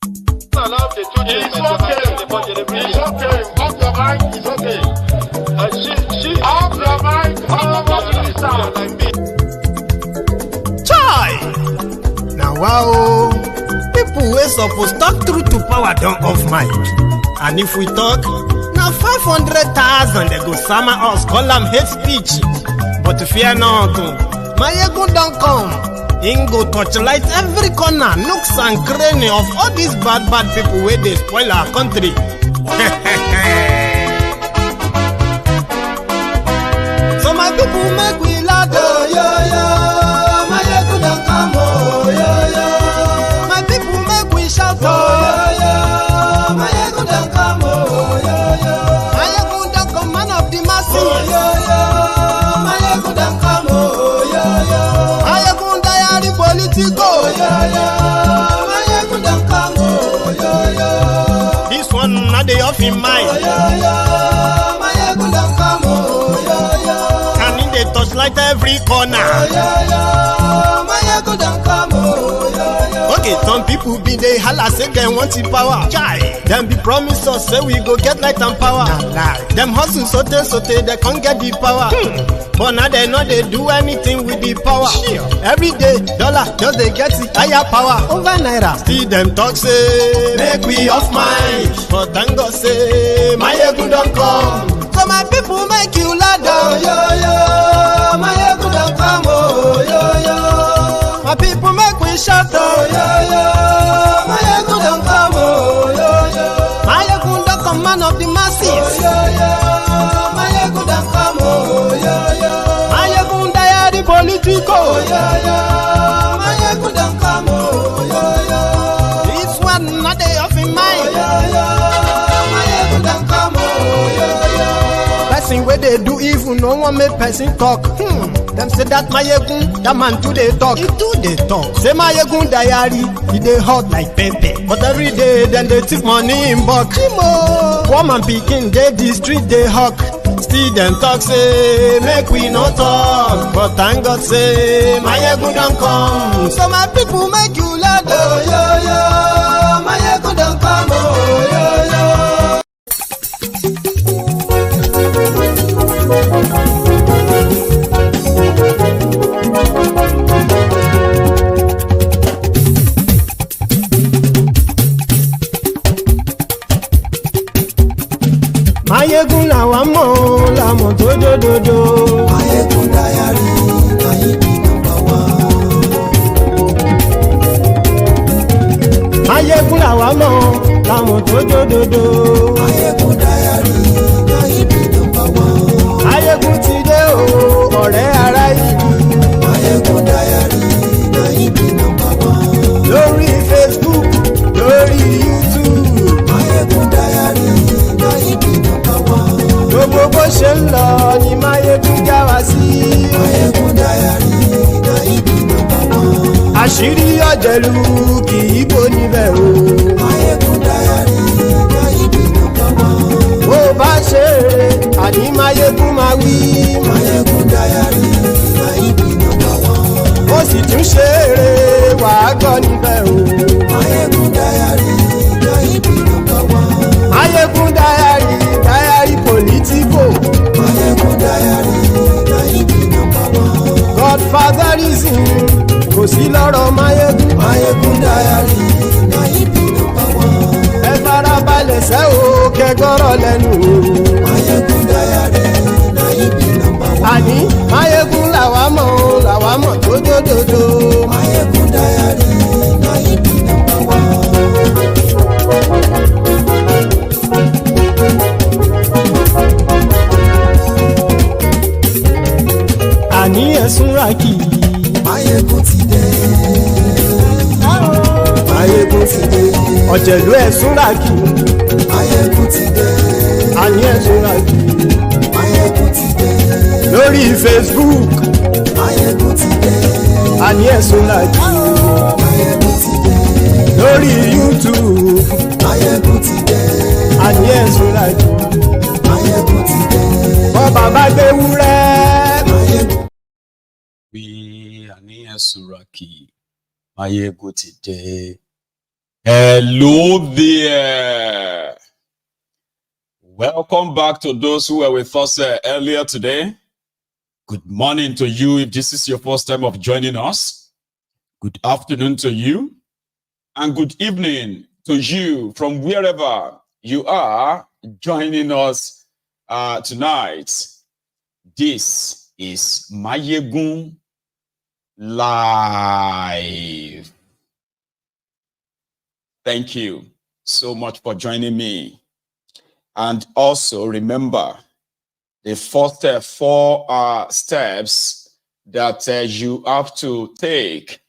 It's okay. Off your mic. It's okay. Off your mic. Chai! Now wow, people wey suppose talk truth to power don't off mic. And if we talk, now 500,000 they go summer us, call them hate speech. But fear not, my ego don't come. Him go torchlight every corner, nooks and cranny of all these bad people where they spoil our country. So my people make we laugh, oh, yo, yo. My ego don't come, oh, yo, yo. My people make we shout, oh, yo, yo. My ego don't come, oh, yo, yo. My ego don't come, man of the masses, oh, yo, yo. My ego don't come, oh, yo, yo. My ego diary politico, yo, yo. My ego don't come, oh, yo, yo. This one not the off in mind, oh, yo, yo. My ego don't come, oh, yo, yo. And in the touchlight every corner, oh, yo, yo. My ego don't come, oh, yo, yo. Okay, some people be they holla say they want the power. Chai, them be promise us say we go get light and power. Nah. Them hustle sote they can't get the power. But now they know they do anything with the power. Sure. Every day, dollar just they get the higher power over naira. Still them talk say make we off mind. But thank God say my ego don't come. So my people make you laugh, oh, yo, yo. My ego don't come, oh, yo, yo. My people make we shout, oh, yo, yo. My ego don't come, oh, yo, yo. My ego don't come, man of the masses, oh, yo, yo. My ego don't come, oh, yo, yo. My ego diary politico, oh, yo, yo. My ego don't come, oh, yo, yo. This one not the off in mind, oh, yo, yo. My ego don't come, oh, yo, yo. Person where they do evil, no one make person talk. Them say that my yegun, that man too they talk. He too they talk. Say my yegun diary, he they hot like pepper. But every day then they take money in bulk. Woman picking, they the street they hawk. Still them talk say make we no talk. But thank God say my yegun don't come. So my people make you laugh, oh, yo, yo. My yegun don't come, oh, yo, yo. Mayegun làwa mọ̀ làmọ̀ tó dòdòdò. Mayegun diary Nayibi number one. Mayegun làwa mọ̀ làmọ̀ tó dòdòdò. Mayegun diary Nayibi number one. Mayegun ti dé o ọ̀rẹ́ ara ìlú. Mayegun diary Nayibi number one. Lórí Facebook lórí YouTube. Mayegun diary Nayibi number one. Gbogbo bó ṣe ń lọ ni Mayegun já wa sí. Mayegun diary Nayibi number one. Àṣírí ọ̀jẹ̀lú kì í bò níbẹ̀ o. Mayegun diary Nayibi number one. Bó bá ṣe eré àní Mayegun máa wí. Mayegun diary Nayibi number one. Ó sì tún ṣe eré wàá gbọ́ níbẹ̀ o. Mayegun diary Nayibi number one. Mayegun diary politico. Mayegun diary Nayibi number one. Godfatherism kò sí lọ́rọ̀ Mayegun. Mayegun diary Nayibi number one. Ẹ farabalẹ̀ sẹ́ o kẹgọ́rọ̀ lẹ́nu o. Mayegun diary Nayibi number one. Àní Mayegun làwa mọ̀ tó dòdòdò. Mayegun diary Nayibi number one. Àní ẹ̀sùn ràkì. Mayegun ti dé. Mayegun ti dé. Ọ̀jẹ̀lú ẹ̀sùn ràkì. Mayegun ti dé. Àní ẹ̀sùn ràkì. Mayegun ti dé. Lórí Facebook. Mayegun ti dé. Àní ẹ̀sùn ràkì. Mayegun ti dé. Lórí YouTube. Mayegun ti dé. Àní ẹ̀sùn ràkì. Mayegun ti dé. Bọ́ bàbá gbé wúrẹ́. Mayegun. Àní ẹ̀sùn ràkì. Mayegun ti dé. Hello there. Welcome back to those who were with us earlier today. Good morning to you if this is your first time of joining us. Good afternoon to you. And good evening to you from wherever you are joining us tonight. This is Mayegun Live. Thank you so much for joining me. And also remember the first 4 steps that you have to take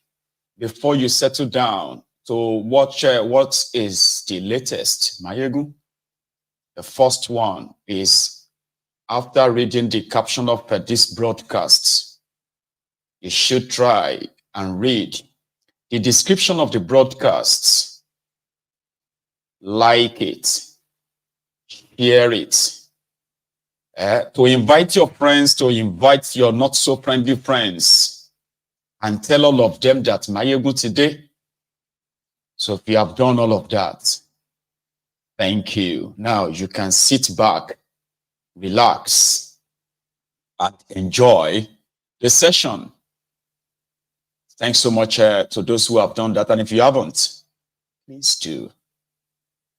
before you settle down to watch what is the latest. Mayegun. The first one is, after reading the caption of this broadcast, you should try and read the description of the broadcasts. Like it, share it, to invite your friends, to invite your not so friendly friends, and tell all of them that Mayegun today. So if you have done all of that, thank you. Now you can sit back, relax, and enjoy the session. Thanks so much to those who have done that. And if you haven't, please do.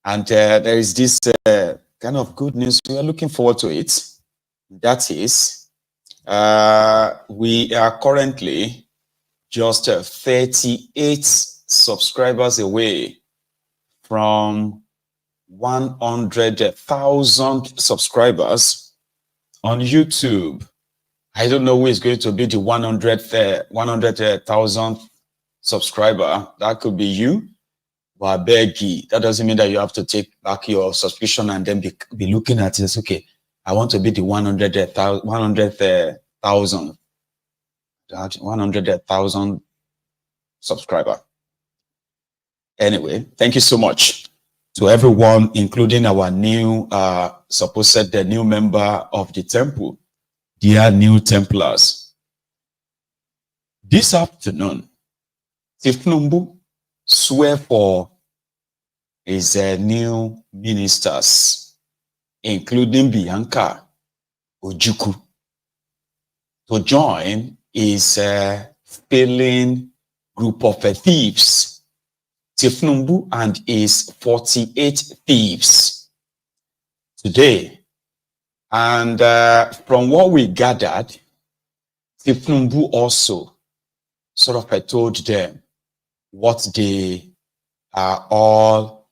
And there is this kind of good news. We are looking forward to it. That is, we are currently just 38 subscribers away from 100,000 subscribers on YouTube. I don't know who is going to be the 100,000 subscriber. That could be you. But I beg you, that doesn't mean that you have to take back your subscription and then be looking at it. Okay, I want to be the 100,000 subscriber. Anyway, thank you so much to everyone, including our new, supposed the new member of the temple, dear new Templars. This afternoon, Thiefnubu swear for his new ministers, including Bianca Ojukwu, to join his failing group of thieves, Thiefnubu and his 48 thieves today. And from what we gathered, Thiefnubu also sort of told them what they are all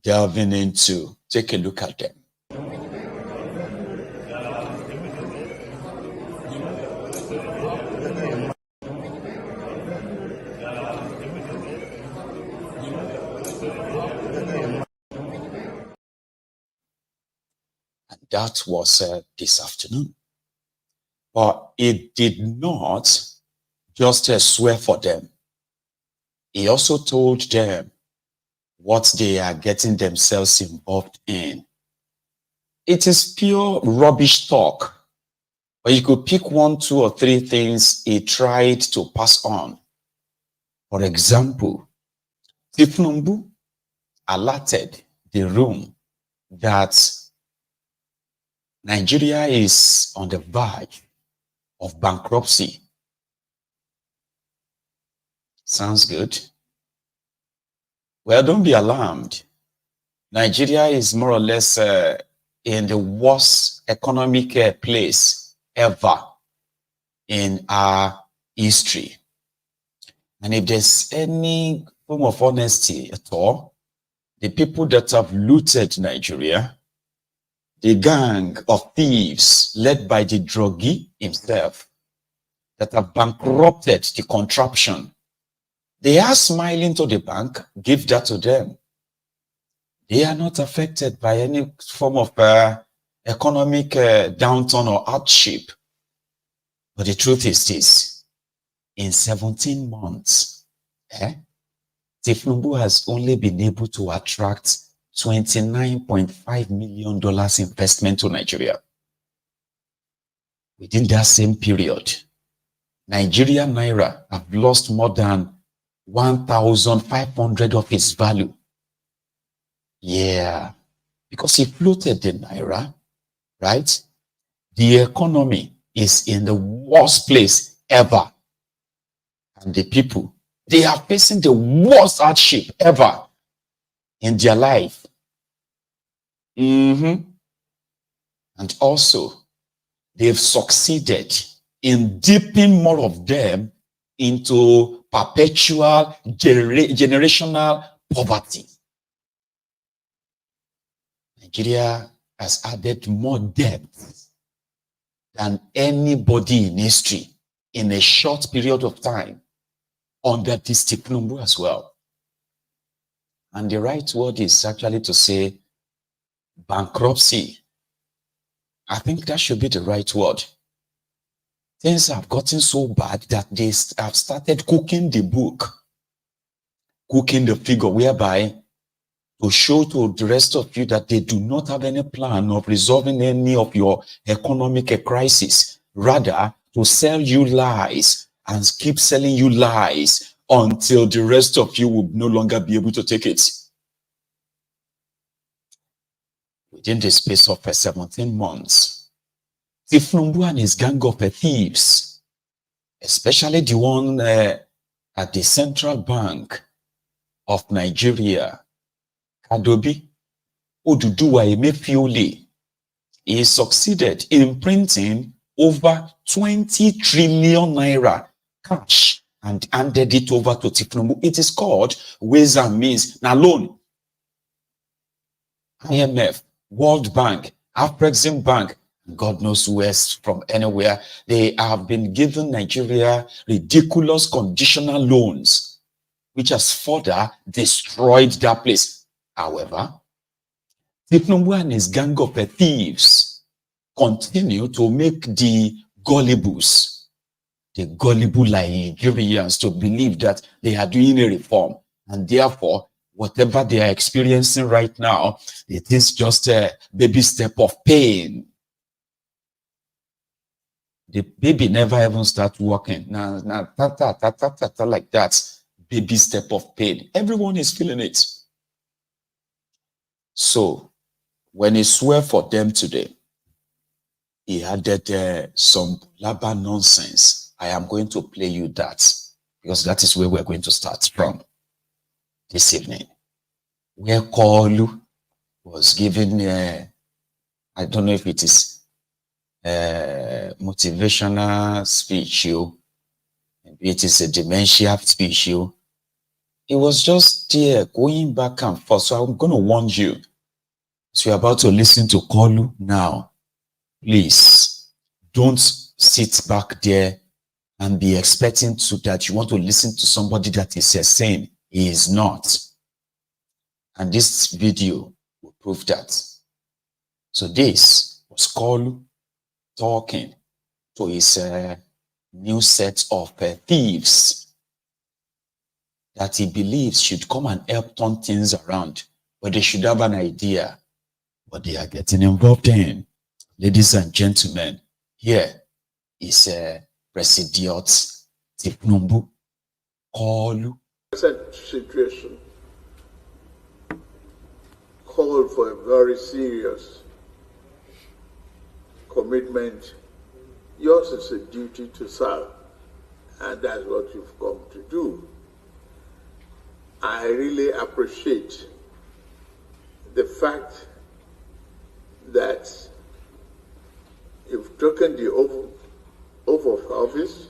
delving into. Take a look at them. And that was this afternoon. But it did not just swear for them. He also told them what they are getting themselves involved in. It is pure rubbish talk, but you could pick 1, 2, or 3 things he tried to pass on. For example, Thiefnubu alerted the room that Nigeria is on the verge of bankruptcy. Sounds good. Well, don't be alarmed. Nigeria is more or less in the worst economic place ever in our history. And if there's any form of honesty at all, the people that have looted Nigeria, the gang of thieves led by the druggie himself, that have bankrupted the contraption, they are smiling to the bank. Give that to them. They are not affected by any form of economic downturn or hardship. But the truth is this: in 17 months, Thiefnubu has only been able to attract $29.5 million investment to Nigeria. Within that same period, Nigerian Naira have lost more than 1,500 of its value Yeah, because he floated the naira, right? The economy is in the worst place ever. And the people, they are facing the worst hardship ever in their life. And also, they've succeeded in dipping more of them into perpetual generational poverty. Nigeria has added more debt than anybody in history in a short period of time under this Thiefnubu as well. And the right word is actually to say bankruptcy. I think that should be the right word. Things have gotten so bad that they have started cooking the book, cooking the figure, whereby to show to the rest of you that they do not have any plan of resolving any of your economic crisis. Rather, to sell you lies and keep selling you lies until the rest of you will no longer be able to take it. Within the space of 17 months, Thiefnubu and his gang of thieves, especially the one at the Central Bank of Nigeria, Kadobi, Oduduwa Emefiole, he succeeded in printing over 20 trillion naira cash and handed it over to Thiefnubu. It is called ways and means. Now, loan, IMF, World Bank, Afrexim Bank, God knows who else from anywhere. They have been giving Nigeria ridiculous conditional loans, which has further destroyed that place. However, Thiefnubu and his gang of thieves continue to make the gullibles, the gullible Nigerians, to believe that they are doing a reform, and therefore whatever they are experiencing right now, it is just a baby step of pain. The baby never even start walking. Now, like that, baby step of pain. Everyone is feeling it. So, when he swore for them today, he added some laba nonsense. I am going to play you that, because that is where we're going to start from this evening. Where Koolu was given, I don't know if it is motivational speech, maybe it is a dementia speech. It was just there going back and forth. So I'm going to warn you. So you're about to listen to Koolu now. Please don't sit back there and be expecting that you want to listen to somebody that is sane. He is not. And this video will prove that. So this was Koolu talking to his new set of thieves that he believes should come and help turn things around, but they should have an idea what they are getting involved in. Ladies and gentlemen, here is President Thiefnubu, Koolu. Present situation called for a very serious commitment. Yours is a duty to serve, and that's what you've come to do. I really appreciate the fact that you've taken the oath of office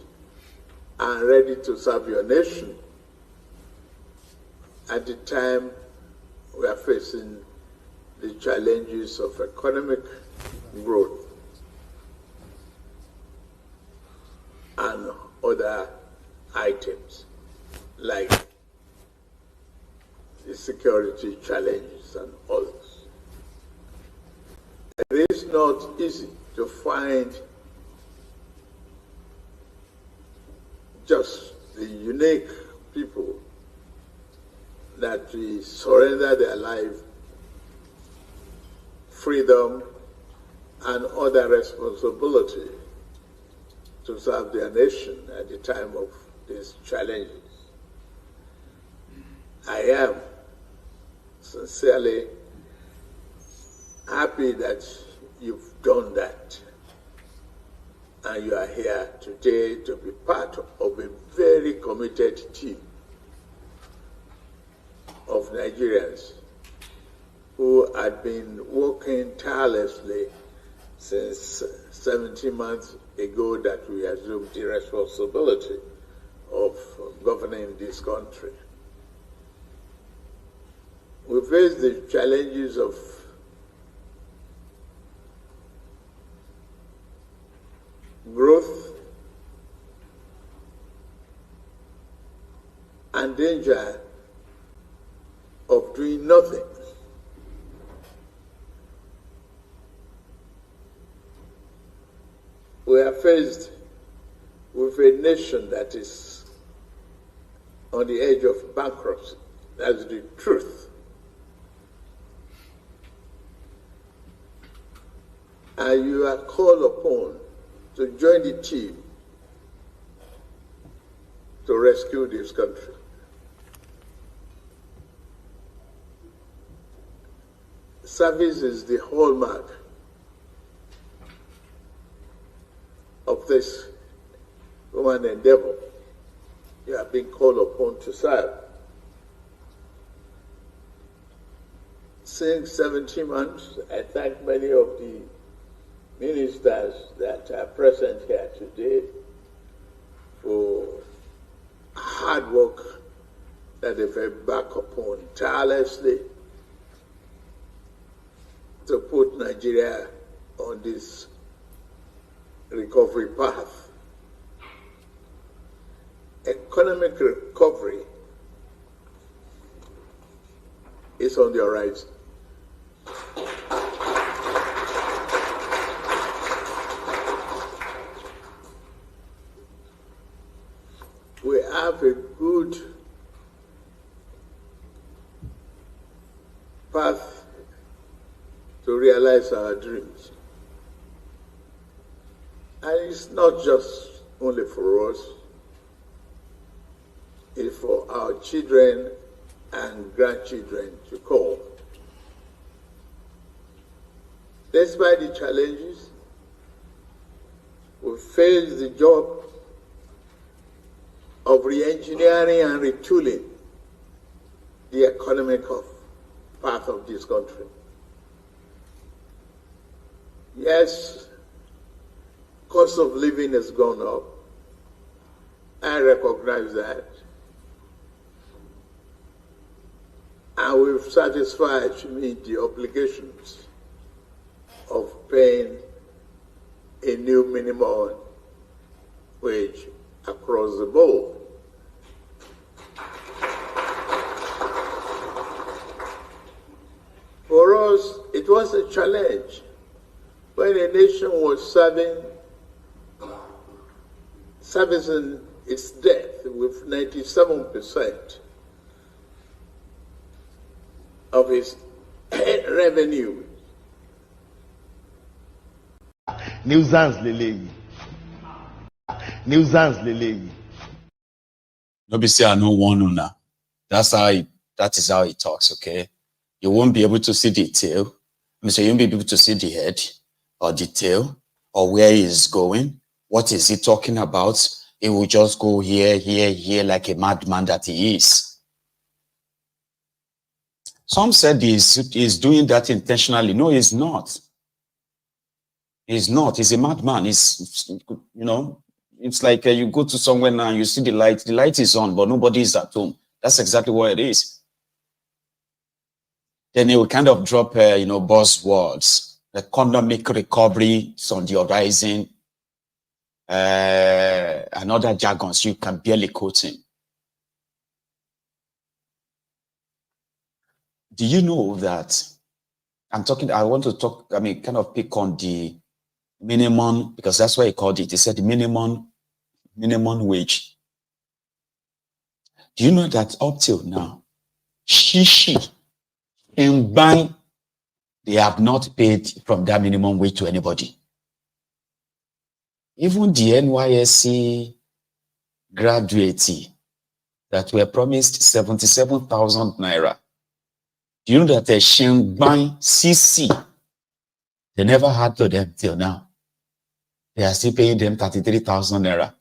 and ready to serve your nation at the time we are facing the challenges of economic growth and other items like the security challenges and others. It is not easy to find just the unique people that we surrender their life, freedom, and other responsibility to serve their nation at the time of these challenges. I am sincerely happy that you've done that. And you are here today to be part of a very committed team of Nigerians who had been working tirelessly since 17 months ago that we assumed the responsibility of governing this country. We face the challenges of growth and danger of doing nothing. We are faced with a nation that is on the edge of bankruptcy. That's the truth. And you are called upon to join the team to rescue this country. Service is the hallmark of this human endeavor. You have been called upon to serve. Since 17 months, I thank many of the ministers that are present here today for hard work that they've embarked upon tirelessly to put Nigeria on this recovery path. Economic recovery is on the horizon. We have a good path to realize our dreams. And it's not just only for us, it's for our children and grandchildren to come. Despite the challenges, we face the job of re-engineering and retooling the economic path of this country. Yes, cost of living has gone up. I recognize that. And we've satisfied to meet the obligations of paying a new minimum wage across the board. For us, it was a challenge when a nation was servicing its debt with 97% of its revenue. Nuisance leleyi. Nuisance leleyi. Nobody say I know one una. That is how it talks, okay? You won't be able to see the tail. So you won't be able to see the head or the tail or where he's going. What is he talking about? He will just go here, here, here like a madman that he is. Some said he's doing that intentionally. No, he's not. He's not. He's a madman. He's, it's like you go to somewhere now and you see the light. The light is on, but nobody is at home. That's exactly what it is. Then he will kind of drop, buzzwords. Economic recovery is on the horizon. And other jargons you can barely quote him. Do you know that I want to talk, kind of pick on the minimum, because that's what he called it. He said minimum wage. Do you know that up till now, shishi and bang, they have not paid from that minimum wage to anybody? Even the NYSC graduates that were promised 77,000 naira. Do you know that a Shingbang CC They never had to them till now. They are still paying them 33,000 naira.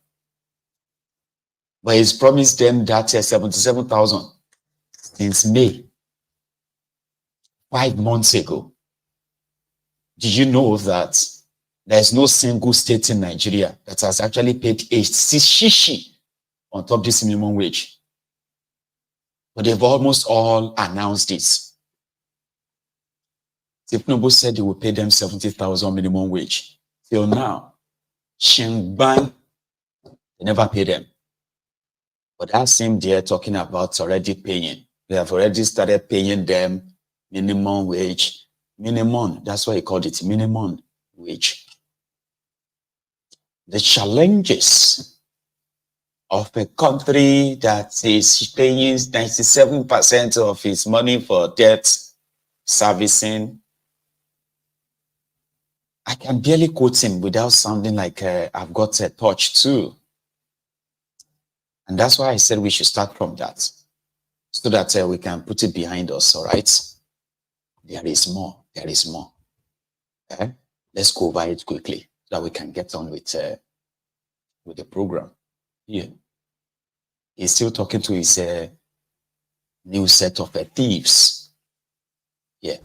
But he's promised them that 77,000 since May, 5 months ago. Did you know that there's no single state in Nigeria that has actually paid a shishi on top of this minimum wage? But they've almost all announced this. Thiefnubu said he will pay them 70,000 minimum wage. Till now, Shingbang, they never paid them. But that same day talking about already paying. They have already started paying them minimum wage. Minimum, that's why he called it minimum wage. The challenges of a country that is paying 97% of its money for debt servicing. I can barely quote him without sounding like I've got a touch too. And that's why I said we should start from that, so that we can put it behind us, all right? There is more. There is more. Let's go over it quickly so that we can get on with the program. Here, he's still talking to his new set of thieves. Yeah.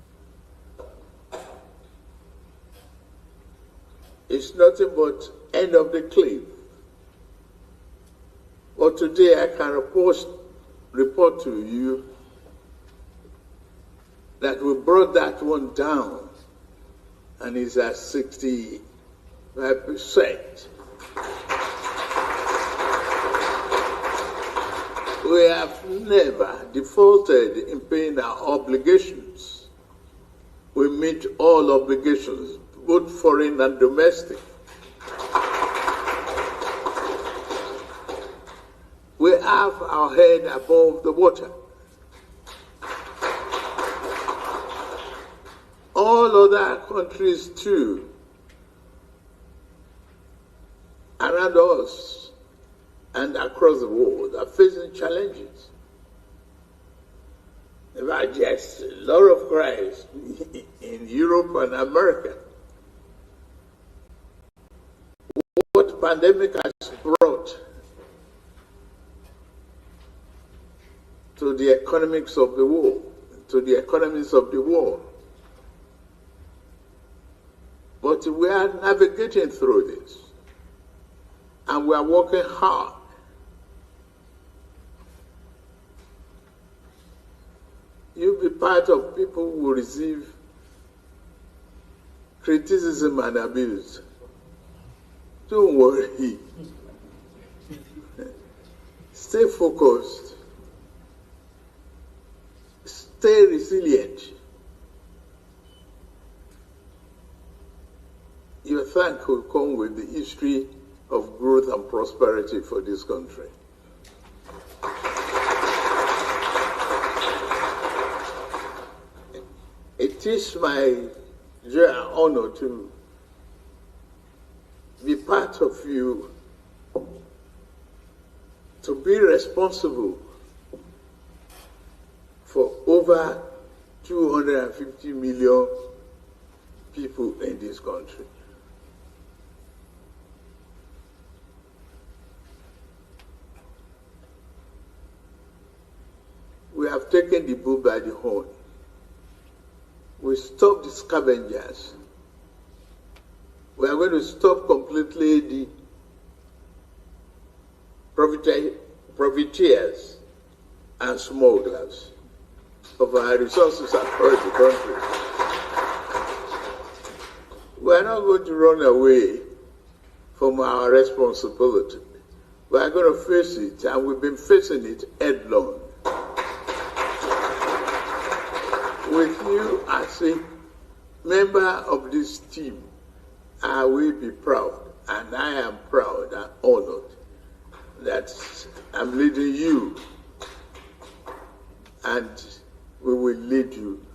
It's nothing but end of the cliff. But today I can report to you that we brought that one down and is at 65%. We have never defaulted in paying our obligations. We meet all obligations, both foreign and domestic. We have our head above the water. All other countries too, around us and across the world, are facing challenges. There are just a lot of crimes in Europe and America. What pandemic has brought to the economics of the world, to the economies of the world. But we are navigating through this, and we are working hard. You'll be part of people who will receive criticism and abuse. Don't worry. Stay focused. Stay resilient. Your thank will come with the history of growth and prosperity for this country. It is my joy and honor to be part of you, to be responsible for over 250 million people in this country. We have taken the bull by the horn. We stopped the scavengers. We are going to stop completely the profiteers and smugglers of our resources across the country. We are not going to run away from our responsibility. We are going to face it, and we've been facing it headlong. With you as a member of this team, I will be proud, and I am proud and honored that I'm leading you, and we will lead you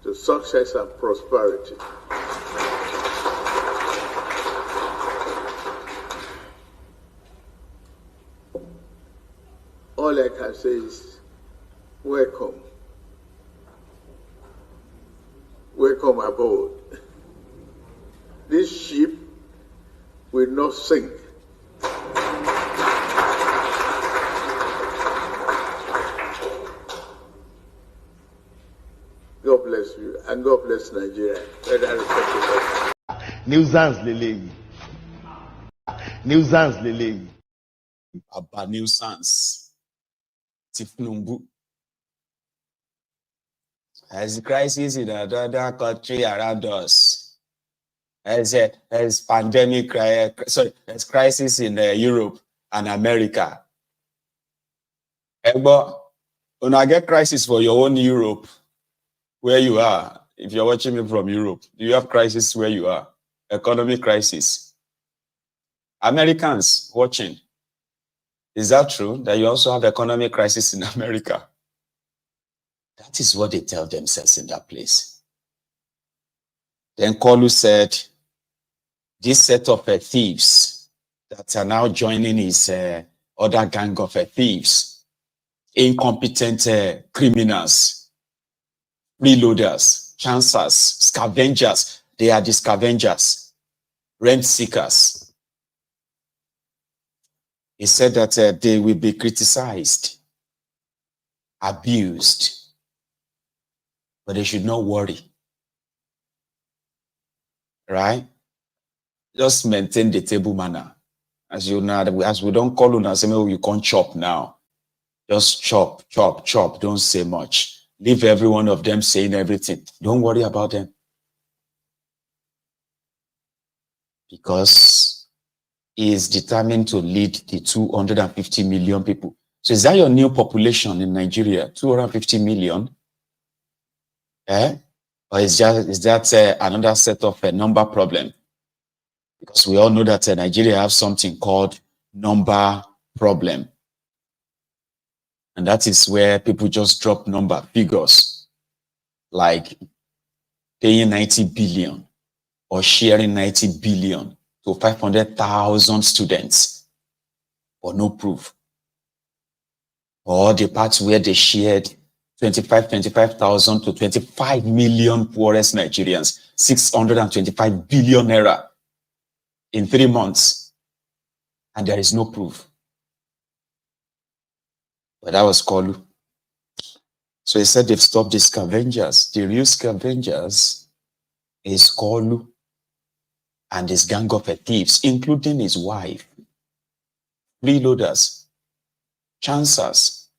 to success and prosperity. All I can say is, welcome. Welcome aboard. this ship will not sink. God bless you, and God bless Nigeria. Nuisance leleyi. Nuisance leleyi. About nuisance. Thiefnubu. There's crisis in another country around us. There's pandemic, there's crisis in Europe and America. But when I get crisis for your own Europe, where you are, if you're watching me from Europe, do you have crisis where you are? Economic crisis. Americans watching, is that true that you also have economic crisis in America? That is what they tell themselves in that place. Then Koolu said, this set of thieves that are now joining his other gang of thieves, incompetent criminals, freeloaders, chancers, scavengers, they are the scavengers, rent seekers. He said that they will be criticized, abused, but they should not worry. Right? Just maintain the table manner. As you know, as we don't call on and say, oh, you can't chop now. Just chop, chop, chop. Don't say much. Leave every one of them saying everything. Don't worry about them. Because he is determined to lead the 250 million people. So is that your new population in Nigeria? 250 million? Or is that another set of a number problem? Because we all know that Nigeria have something called number problem. And that is where people just drop number figures, like paying 90 billion or sharing 90 billion to 500,000 students for no proof. Or the parts where they shared 25,000 to 25 million poorest Nigerians, 625 billion naira in 3 months, and there is no proof. But that was Koolu. So he said they've stopped the scavengers. The real scavengers is Koolu and his gang of thieves, including his wife, freeloaders, chancers.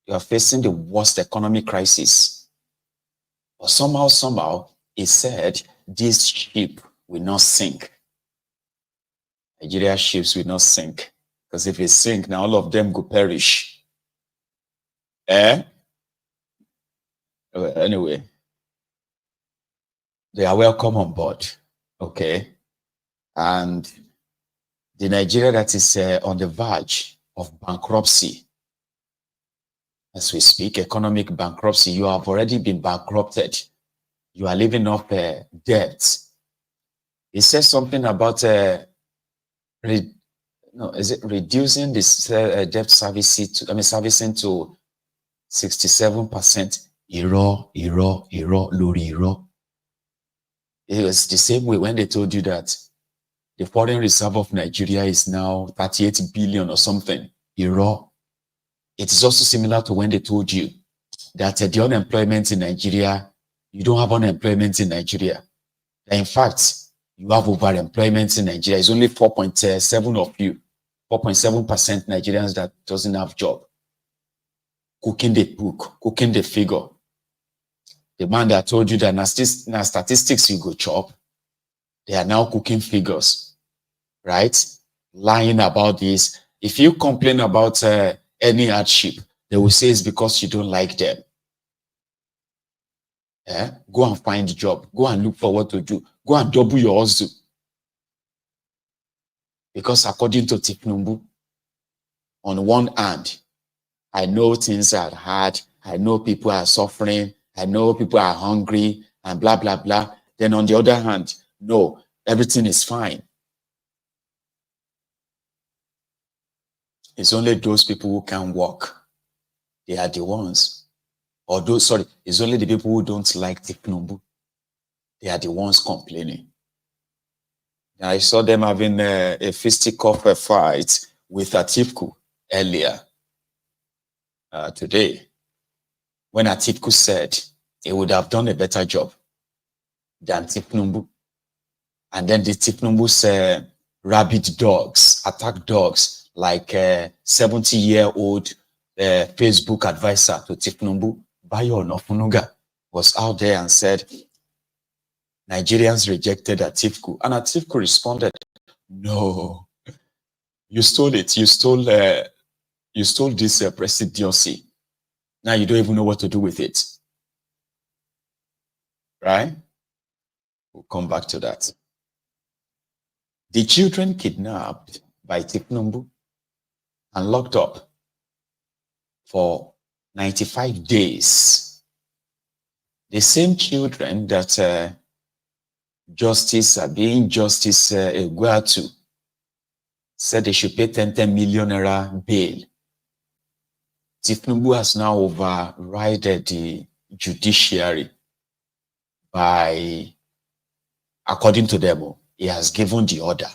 You are facing the worst economic crisis. But somehow, he said, this ship will not sink. Nigeria ships will not sink. Because if it sink, now all of them go perish. Anyway, they are welcome on board. Okay. And the Nigeria that is on the verge of bankruptcy, as we speak, economic bankruptcy, you have already been bankrupted. You are living off debt. He says something about reducing this debt servicing to 67%. Lori. It was the same way when they told you that the foreign reserve of Nigeria is now 38 billion or something. It is also similar to when they told you that the unemployment in Nigeria, you don't have unemployment in Nigeria. In fact, you have overemployment in Nigeria. It's only 4.7 of you, 4.7% Nigerians that doesn't have job. Cooking the book, cooking the figure. The man that told you that now statistics you go chop, they are now cooking figures, right? Lying about this. If you complain about any hardship, they will say it's because you don't like them. Go and find a job. Go and look for what to do. Go and double your hustle. Because according to Thiefnubu, on one hand, I know things are hard. I know people are suffering. I know people are hungry and blah, blah, blah. Then on the other hand, no, everything is fine. It's only those people who can work. They are the ones. It's only the people who don't like Thiefnubu. They are the ones complaining. I saw them having a fisticuff fight with Atiku earlier today, when Atiku said he would have done a better job than Thiefnubu. And then the Thiefnubu's rabid dogs, attack dogs, like 70-year-old Facebook advisor to Thiefnubu, Bayo Nofunuga, was out there and said, Nigerians rejected Atiku. And Atiku responded, no, you stole it. You stole this presidency. Now you don't even know what to do with it. Right? We'll come back to that. The children kidnapped by Thiefnubu and locked up for 95 days. The same children that Justice Eguatu said they should pay 10 million naira bail. Thiefnubu has now overridden the judiciary by, according to them, he has given the order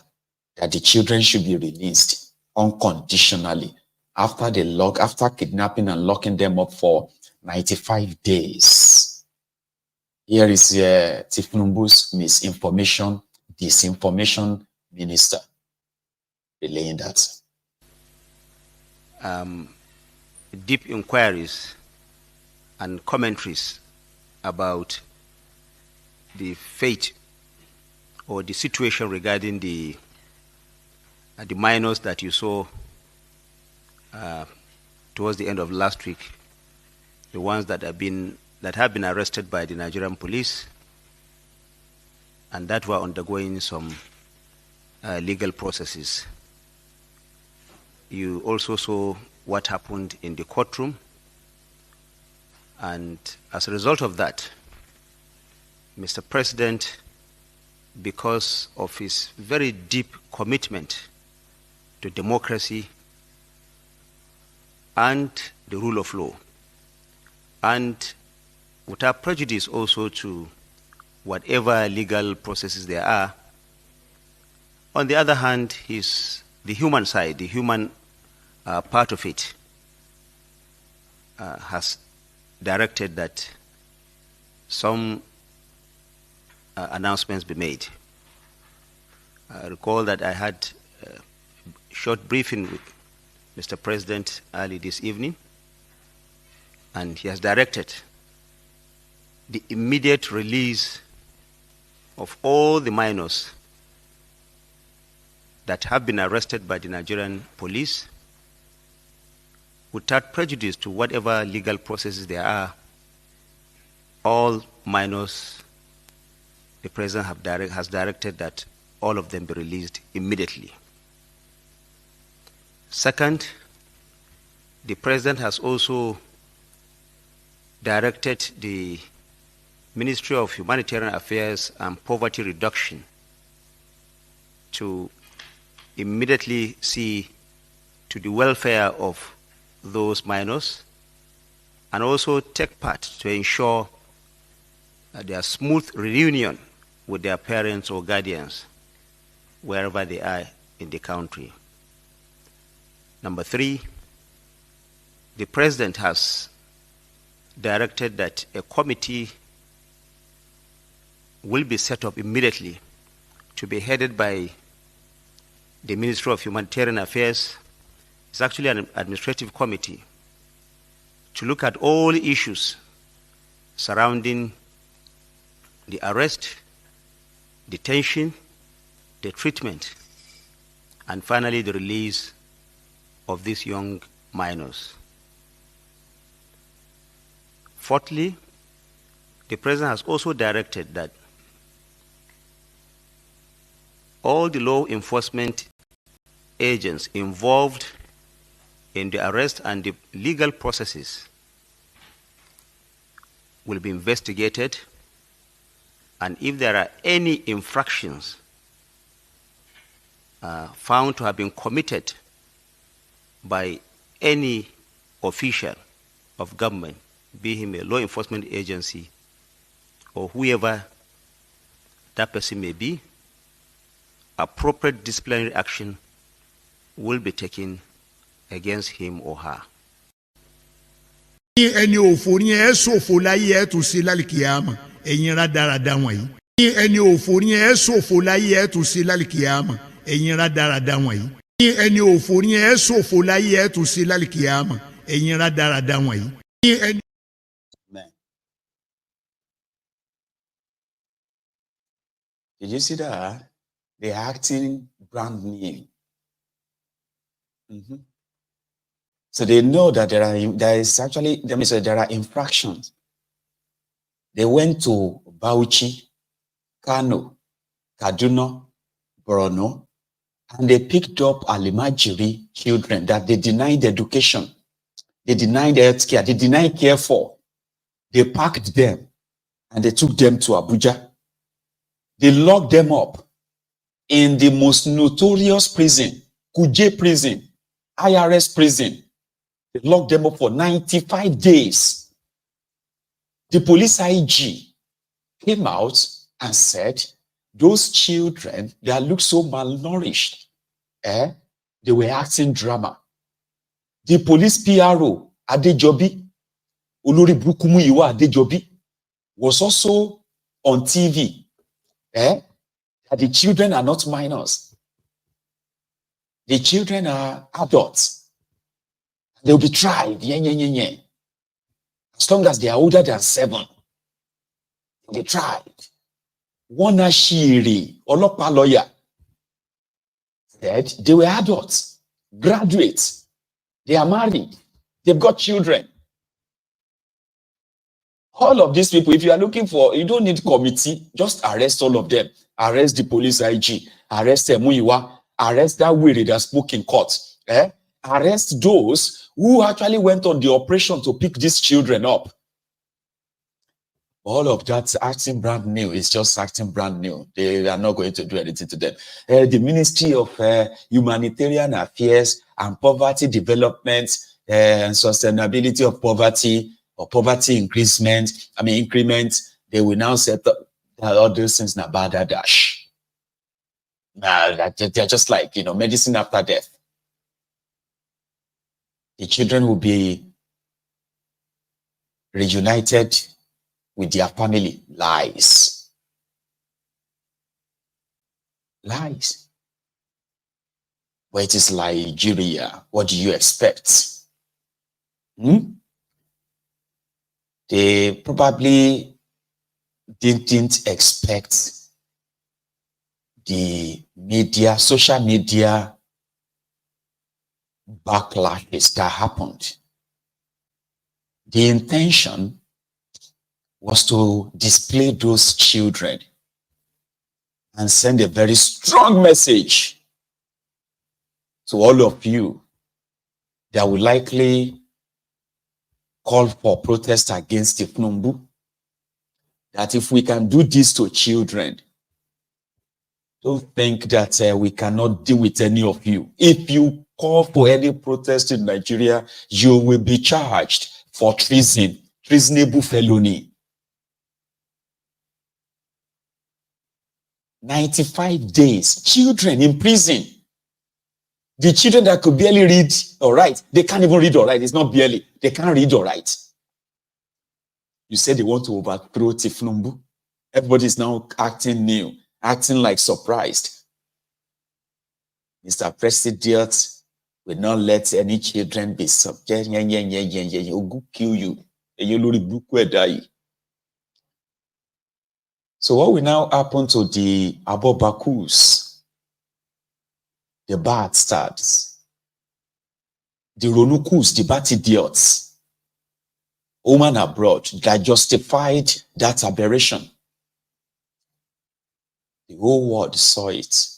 that the children should be released unconditionally after kidnapping and locking them up for 95 days. Here is Thiefnubu's disinformation minister relaying that. Deep inquiries and commentaries about the fate or the situation regarding the minors that you saw towards the end of last week, the ones that have been arrested by the Nigerian police and that were undergoing some legal processes. You also saw what happened in the courtroom, and as a result of that, Mr. President, because of his very deep commitment to democracy and the rule of law, and without prejudice also to whatever legal processes there are, on the other hand, the human side, the human part of it, has directed that some announcements be made. I recall that I had a short briefing with Mr. President early this evening, and he has directed the immediate release of all the minors that have been arrested by the Nigerian police without prejudice to whatever legal processes there are. All minors, the President has directed that all of them be released immediately. Second, the President has also directed the Ministry of Humanitarian Affairs and Poverty Reduction to immediately see to the welfare of those minors and also take part to ensure their smooth reunion with their parents or guardians wherever they are in the country. Number three, the President has directed that a committee will be set up immediately to be headed by the Ministry of Humanitarian Affairs. It's actually an administrative committee to look at all issues surrounding the arrest, detention, the treatment, and finally the release of these young minors. Fourthly, the President has also directed that all the law enforcement agents involved in the arrest and the legal processes will be investigated, and if there are any infractions found to have been committed by any official of government, be him a law enforcement agency or whoever that person may be, appropriate disciplinary action will be taken against him or her. ẹni òfò ni ẹ ṣòfò láyé ẹ tún sí lálìkìyàmà ẹ̀yin rádaràda wọ̀nyí. ẹni òfò ni ẹ ṣòfò láyé ẹ tún sí lálìkìyàmà ẹ̀yin rádaràda wọ̀nyí. ẹni òfò ni ẹ ṣòfò láyé ẹ tún sí lálìkìyàmà ẹ̀yin rádaràda wọ̀nyí. Did you see that? They're acting brand new. So they know that there are infractions. They went to Bauchi, Kano, Kaduna, Borno, and they picked up Alimajiri children that they denied education, they denied health care, they denied care for. They packed them and they took them to Abuja. They locked them up in the most notorious prison, Kuje prison, IRS prison. They locked them up for 95 days. The police IG came out and said, those children that look so malnourished, they were acting drama. The police PRO, Adejobi, Olori Bukumu Iwa Adejobi, was also on TV. That the children are not minors. The children are adults. They'll be tried. As long as they are older than 7, they tried. One Ashiri, Olopa lawyer, said they were adults, graduates. They are married. They've got children. All of these people, if you are looking for, you don't need committee, just arrest all of them. Arrest the police IG, arrest Muiwa, arrest that weary that spoke in court. Arrest those who actually went on the operation to pick these children up. All of that acting brand new is just acting brand new. They are not going to do anything to them. The Ministry of Humanitarian Affairs and Poverty Development and Sustainability of Poverty, or poverty increment, they will now set up all those things na bada dash. They're just like, medicine after death. The children will be reunited with their family. Lies. Lies. But it is Nigeria. What do you expect? They probably didn't expect the media, social media backlashes that happened. The intention was to display those children and send a very strong message to all of you that will likely call for protest against Thiefnubu, that if we can do this to children, don't think that we cannot deal with any of you. If you call for any protest in Nigeria, you will be charged for treason, treasonable felony. 95 days, children in prison. The children that could barely read or write, they can't even read or write. It's not barely. They can't read or write. You said they want to overthrow Thiefnubu. Everybody is now acting new, acting like surprised. Mr. President will not let any children be subject. He'll kill you. So what will now happen to the Abobakus? The bad starts, the Ronukus, the bad idiots, women abroad that justified that aberration. The whole world saw it.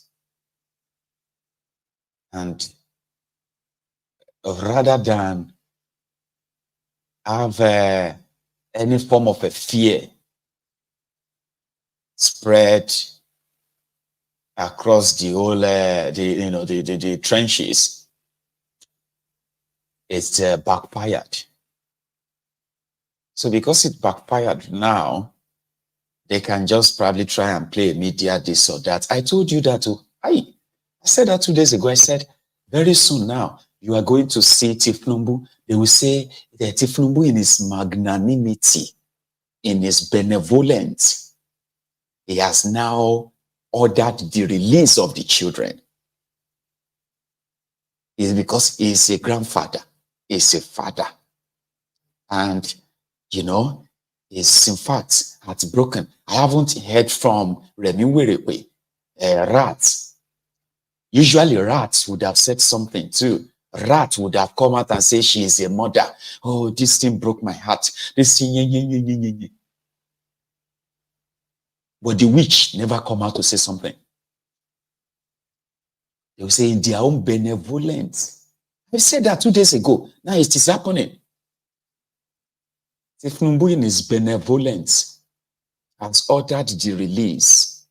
And rather than have any form of a fear spread across the whole, the trenches, it's backfired. So because it backfired now, They can just probably try and play media this or that. I told you that too. I said that 2 days ago. I said, very soon now, you are going to see Thiefnubu. They will say that Thiefnubu in his magnanimity, in his benevolence, he has now ordered the release of the children. It's because he's a grandfather, he's a father. And, you know, is in fact heartbroken. I haven't heard from Remi Werewe, rats. Usually rats would have said something too. Rat would have come out and say she is a mother. Oh, this thing broke my heart. This thing, But the witch never come out to say something. They will say in their own benevolence. I said that 2 days ago. Now it is happening. Thiefnubu in his benevolence has ordered the release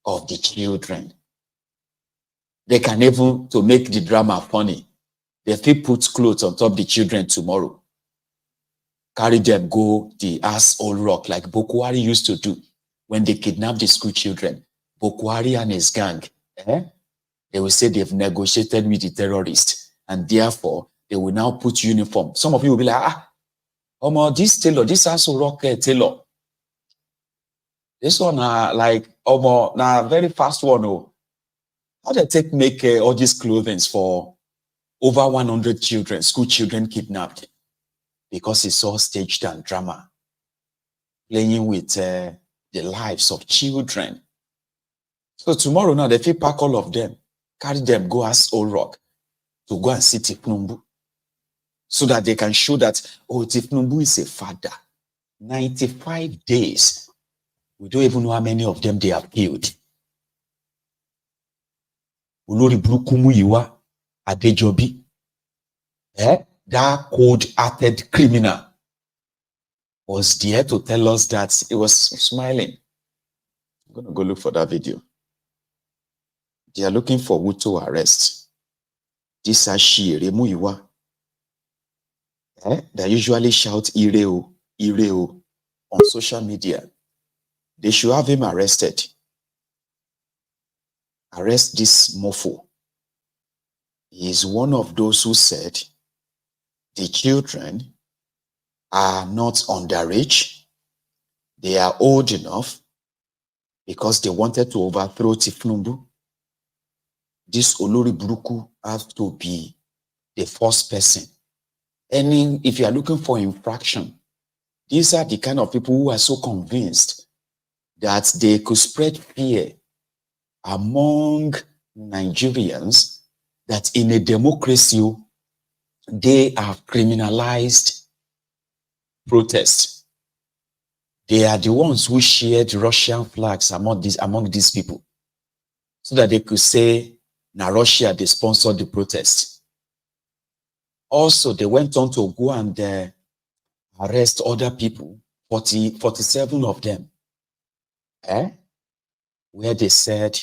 of the children. They can even, to make the drama funny, they fit put clothes on top the children tomorrow. Carry them go the asshole rock like Bokwari used to do when they kidnapped the school children. Bokwari and his gang, they will say they've negotiated with the terrorists and therefore they will now put uniform. Some of you will be like, this tailor, this asshole rock tailor. This one like very fast one. How they make all these clothing for over 100 children, school children kidnapped? Because it's all staged and drama. Playing with the lives of children. So tomorrow now, they fit pack all of them, carry them, go as Old Rock to go and see Thiefnubu. So that they can show that, Thiefnubu is a father. 95 days. We don't even know how many of them they have killed. Olori Burukumu Yiwa Adejobi. That cold-hearted criminal was there to tell us that he was smiling. I'm going to go look for that video. They are looking for who to arrest. This Ashire Muiwa. They usually shout Ireo, Ireo on social media. They should have him arrested. Arrest this mofo. He is one of those who said the children are not underage. They are old enough because they wanted to overthrow Thiefnubu. This Olori Buruku has to be the first person. And if you are looking for infraction, these are the kind of people who are so convinced that they could spread fear among Nigerians that in a democracy, they have criminalized protest. They are the ones who shared Russian flags among these people so that they could say, now Russia, they sponsored the protest. Also, they went on to go and arrest other people, 47 of them, where they said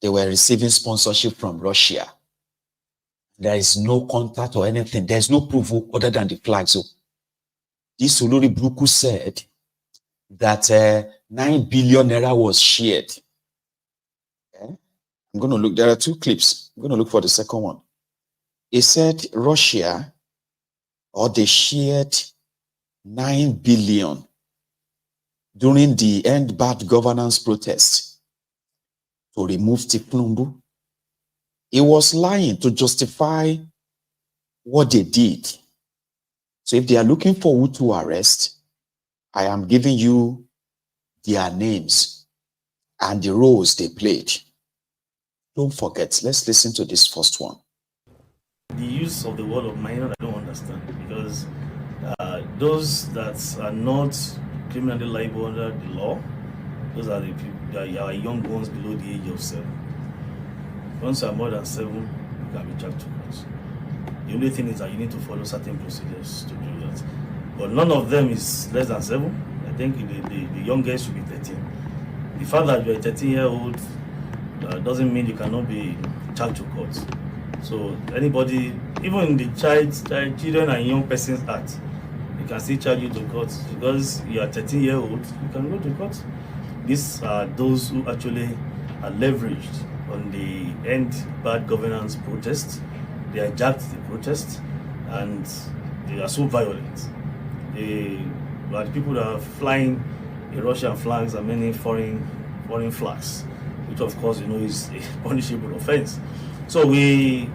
they were receiving sponsorship from Russia. There is no contact or anything. There's no proof other than the flag. So this Olori Buruku said that 9 billion naira was shared. I'm going to look. There are two clips. I'm going to look for the second one. He said Russia, or they shared 9 billion during the End Bad Governance protest to remove Thiefnubu. He was lying to justify what they did. So if they are looking for who to arrest, I am giving you their names and the roles they played. Don't forget, let's listen to this first one. The use of the word of minor, I don't understand, because those that are not criminally liable under the law, those are the people that are young ones below the age of 7. Once you are more than 7, you can be charged to court. The only thing is that you need to follow certain procedures to do that. But none of them is less than 7. I think the youngest should be 13. The fact that you are a 13-year-old doesn't mean you cannot be charged to court. So anybody, even in the children and young person's act, they can still charge you to court because you are 13-year-old. You can go to court. These are those who actually are leveraged on the end bad governance protest. They hijacked the protest and they are so violent. They are the people that are flying the Russian flags and many foreign flags, which of course is a punishable offense. So we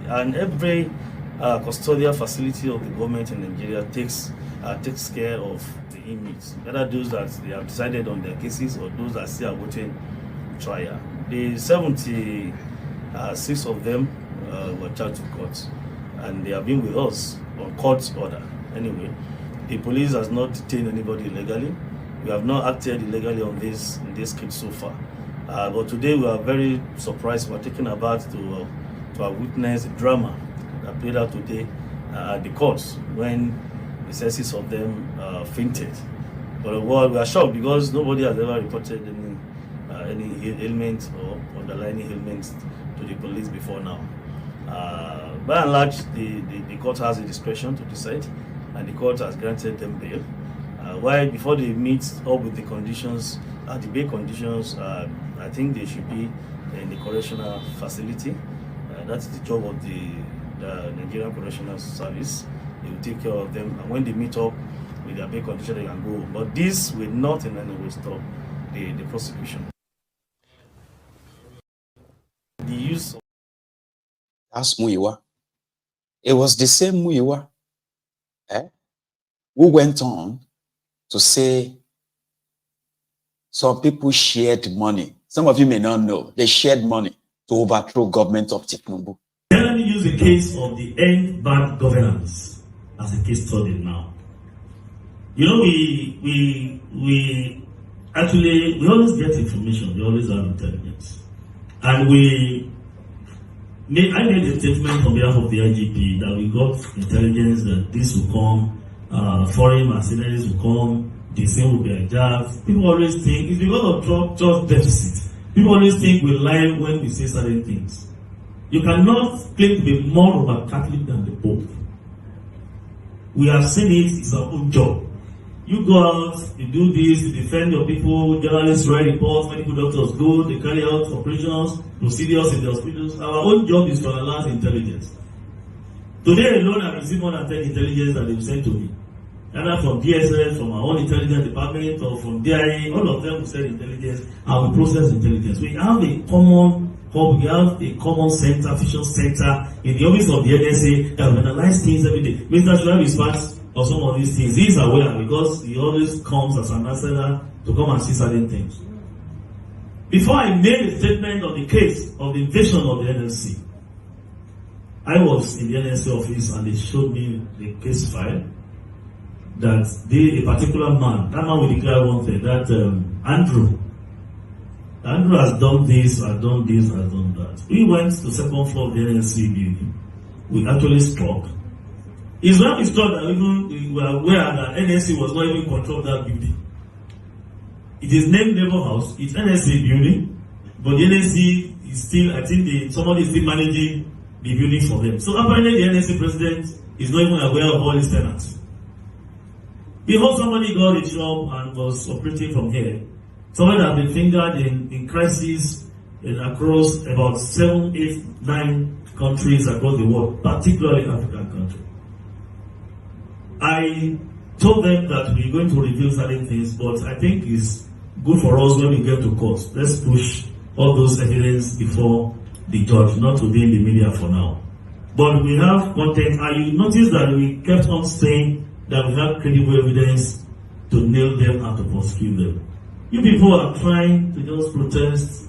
and every custodial facility of the government in Nigeria takes care of the inmates, whether those that they have decided on their cases or those that still are waiting trial. The 76 of them were charged to court, and they have been with us on court order. Anyway, the police has not detained anybody illegally. We have not acted illegally on this case so far. But today we are very surprised. We are taken aback to witness the drama that played out today at the courts when the 76 of them fainted. But we are shocked because nobody has ever reported any ailment or underlying ailments to the police before now. By and large, the court has a discretion to decide, and the court has granted them bail. While before they meet up with the conditions, the bail conditions, I think they should be in the correctional facility. That's the job of the Nigerian Correctional Service. They will take care of them, and when they meet up with their bail condition, they can go. But this will not in any way stop the prosecution. The use of That's Muyiwa. It was the same Muyiwa who went on to say some people shared money. Some of you may not know. They shared money to overthrow government of Thiefnubu. Let me use the case of the end bad governance as a case study now. We always get information. We always have intelligence. And I made a statement on behalf of the IGP that we got intelligence that this will come, foreign mercenaries will come, the same will be hijacked. People always think it's because of trust deficit. People always think we lie when we say certain things. You cannot claim to be more of a Catholic than the Pope. We have seen it, it's our own job. You go out, you do this, you defend your people, journalists write reports, medical doctors go, they carry out operations, procedures in the hospitals. Our own job is to analyze intelligence. Today alone, I received more than 10 intelligence that they've sent to me. Either from DSS, from our own intelligence department, or from DIA, all of them will send intelligence, and we process intelligence. We have a common hub, we have a common center, vision center, in the office of the NSA that will analyze things every day. Mr. Shuaib is part of some of these things. He is aware because he always comes as an ambassador to come and see certain things. Before I made a statement on the case of the invasion of the NSC, I was in the NSC office and they showed me the case file that a particular man, that man will declare one thing, that Andrew has done this, has done this, has done that. We went to the second floor of the NSC building. We actually struck. It's when we struck that even we were aware that NSC was not even control of that building. It is named Labour House, it's NSC building, but the NSC is still, I think somebody is still managing the building for them. So apparently the NSC president is not even aware of all his tenants. Before somebody got a job and was operating from here, somebody has been fingered in crises across about 7, 8, 9 countries across the world, particularly African countries. I told them that we're going to reveal certain things, but I think it's good for us when we get to court. Let's push all those evidence before the judge, not to be in the media for now. But we have content, and you notice that we kept on saying that we have credible evidence to nail them and to prosecute them. You people are trying to just protest,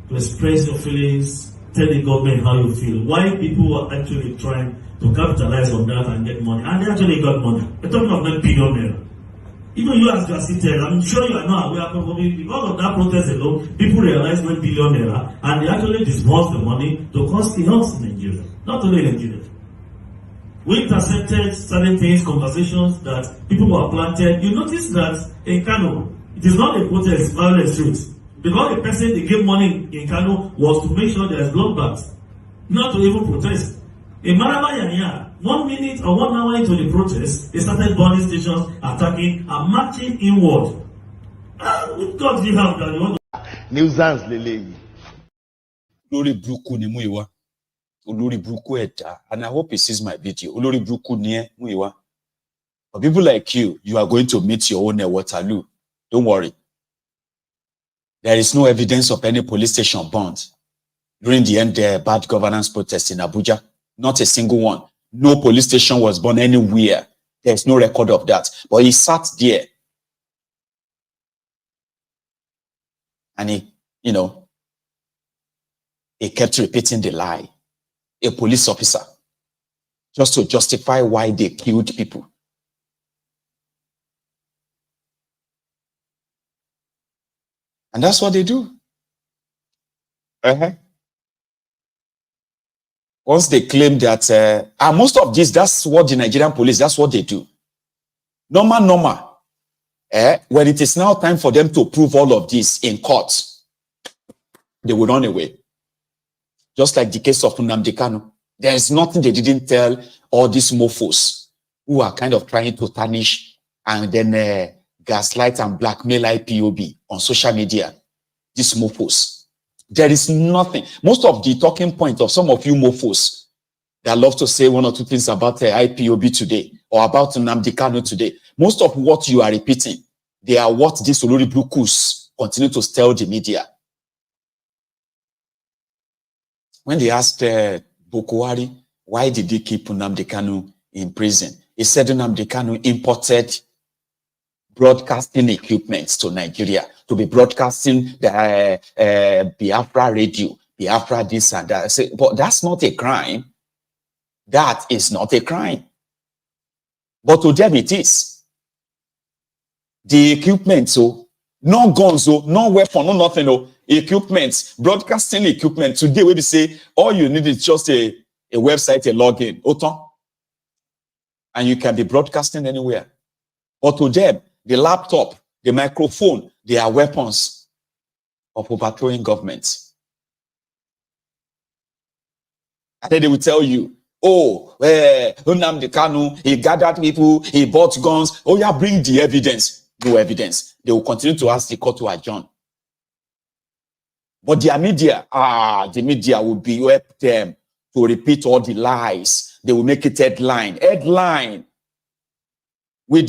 to express your feelings, tell the government how you feel. Why people are actually trying to capitalize on that and get money, and they actually got money. We're talking of $9 billion. Even you as you are seated, I'm sure you are not aware, probably because of that protest alone, people realize $9 billion and they actually disburse the money to cost the health in Nigeria, not only in Nigeria. We intercepted certain things, conversations that people were planted. You notice that in Kano, it is not a protest, violent streets. Because the person they gave money in Kano was to make sure there is bloodbath, not to even protest. In Maramayanya, 1 minute or 1 hour into the protest, they started burning stations, attacking, and marching inward. What God do you have that you want nuisance lele. Olórí burúkú ni Múyìwá. Olórí burúkú ẹ̀dá. And I hope he sees my video. Olórí burúkú ni ẹ́, Múyìwá. For people like you, you are going to meet your own Waterloo. Don't worry. There is no evidence of any police station burned during the end bad governance protest in Abuja. Not a single one. No police station was burned anywhere. There's no record of that. But he sat there. And he kept repeating the lie. A police officer. Just to justify why they killed people. And that's what they do. Once they claim that, and most of this, that's what the Nigerian police, that's what they do. Normal. When it is now time for them to prove all of this in court, they will run away. Just like the case of Nnamdi Kanu. There is nothing they didn't tell all these mofos who are kind of trying to tarnish and then gaslight and blackmail IPOB on social media. These mofos. There is nothing. Most of the talking point of some of you mofos that love to say one or two things about IPOB today or about Nnamdi Kanu today, most of what you are repeating, they are what these Olori Brukus continue to tell the media. When they asked Bukwari, why did he keep Nnamdi Kanu in prison? He said Nnamdi Kanu imported broadcasting equipment to Nigeria to be broadcasting the Biafra radio, Biafra this and that. I say, but that's not a crime. That is not a crime. But to them it is. The equipment, so no guns, so no weapon, no nothing, no equipment, broadcasting equipment. Today we say all you need is just a website, a login, and you can be broadcasting anywhere. But to them, the laptop, the microphone, they are weapons of overthrowing governments. And then they will tell you, Nnamdi Kanu, he gathered people, he bought guns. Oh yeah, bring the evidence. No evidence. They will continue to ask the court to adjourn. But their media, the media will be help them to repeat all the lies. They will make it headline. Headline. We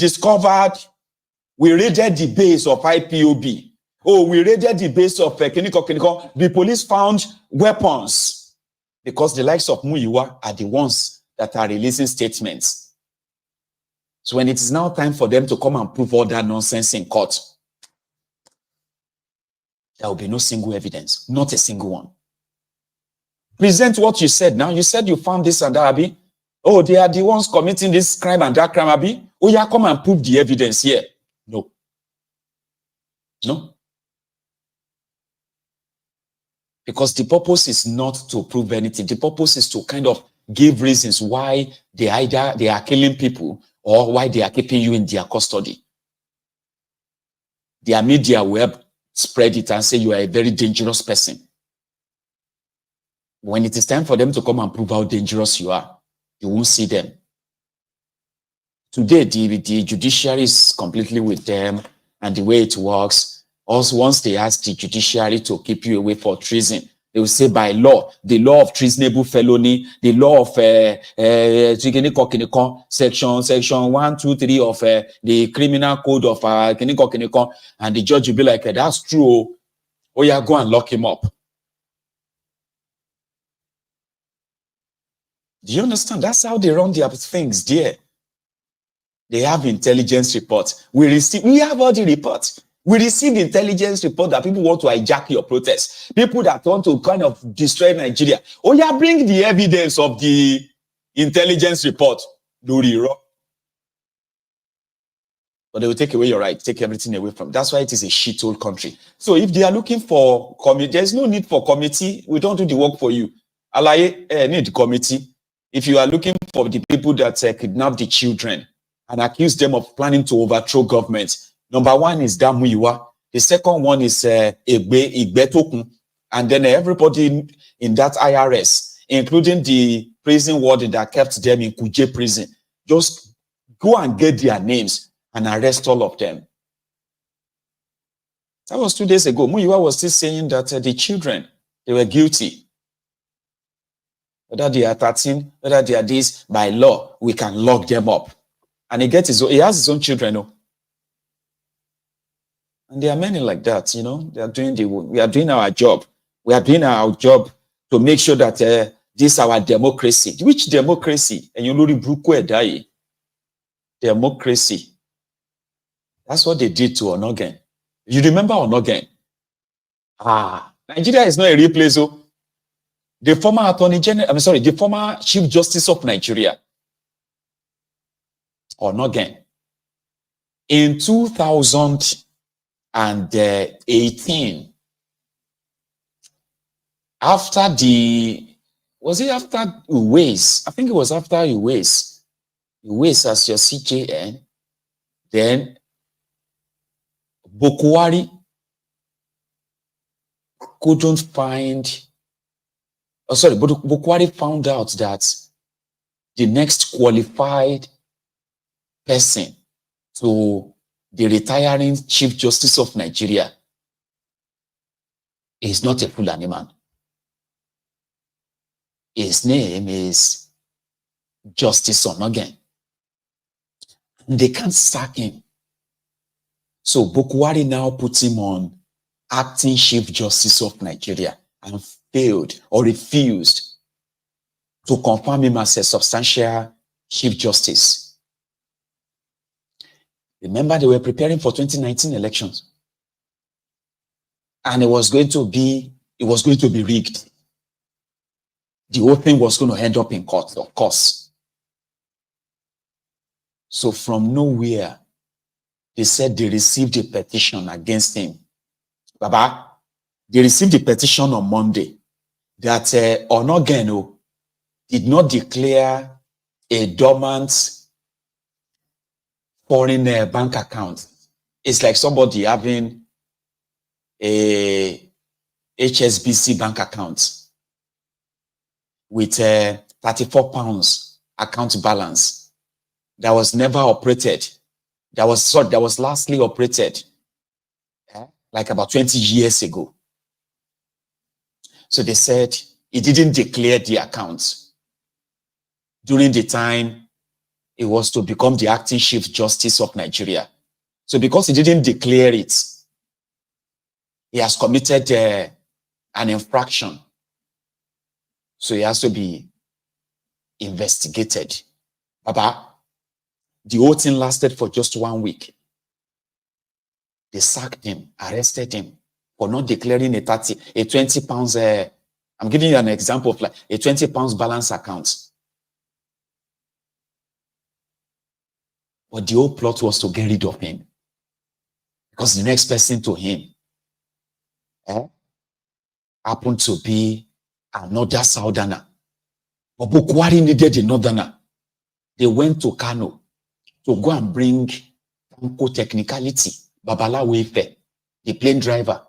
raided the base of IPOB. We raided the base of Kiniko. The police found weapons because the likes of Múyìwá are the ones that are releasing statements. So when it is now time for them to come and prove all that nonsense in court, there will be no single evidence, not a single one. Present what you said now. You said you found this and that, Abi. Oh, they are the ones committing this crime and that crime, Abi. Oh, yeah, come and prove the evidence here. No. No. Because the purpose is not to prove anything. The purpose is to kind of give reasons why they are killing people or why they are keeping you in their custody. Their media will help spread it and say you are a very dangerous person. When it is time for them to come and prove how dangerous you are, you won't see them. Today, the judiciary is completely with them, and the way it works, also once they ask the judiciary to keep you away for treason, they will say by law, the law of treasonable felony, the law of section 1, 2, 3 of the criminal code of and the judge will be like, that's true. Oh yeah, go and lock him up. Do you understand? That's how they run their things there. They have intelligence reports. We have all the reports. We received intelligence report that people want to hijack your protest. People that want to kind of destroy Nigeria. Oh yeah, bring the evidence of the intelligence report. But they will take away your right, take everything away from. That's why it is a shithole country. So if they are looking for committee, there's no need for committee. We don't do the work for you. Alaye, need committee. If you are looking for the people that kidnap the children and accuse them of planning to overthrow government, number one is Múyìwá. The second one is Igbetokun. And then everybody in that IRS, including the prison warden that kept them in Kuje prison. Just go and get their names and arrest all of them. That was 2 days ago. Muyiwa was still saying that the children, they were guilty. Whether they are 13, whether they are this, by law, we can lock them up. And he has his own children. No? And there are many like that, you know. We are doing our job. We are doing our job to make sure that this is our democracy. Which democracy? And you know, democracy. That's what they did to Onogen. You remember Onogen? Nigeria is not a real place. Oh. The former Attorney General, the former Chief Justice of Nigeria, Onogen, in 2018, after Uwais? I think it was after Uwais as your CJN, then Bokwari couldn't find, Bokwari found out that the next qualified person to the retiring Chief Justice of Nigeria is not a Fulani man. His name is Justice Onogen. They can't sack him. So Bokwari now puts him on acting Chief Justice of Nigeria and failed or refused to confirm him as a substantial Chief Justice. Remember, they were preparing for 2019 elections. And it was going to be rigged. The whole thing was going to end up in court, of course. So from nowhere, they said they received a petition against him. Baba, they received a petition on Monday that Onogeno did not declare a dormant foreign bank account. It's like somebody having a HSBC bank account with 34 pounds account balance that was never operated. That was lastly operated like about 20 years ago. So they said he didn't declare the accounts during the time it was to become the acting Chief Justice of Nigeria. So because he didn't declare it, he has committed an infraction. So he has to be investigated. Baba, the whole thing lasted for just 1 week. They sacked him, arrested him for not declaring a 20 pounds. I'm giving you an example of like a 20 pounds balance account. But the whole plot was to get rid of him. Because the next person to him happened to be another Southerner. But Bokwari needed a Northerner. They went to Kano to go and bring Tanko Technicality, Babala Wefe, the plane driver,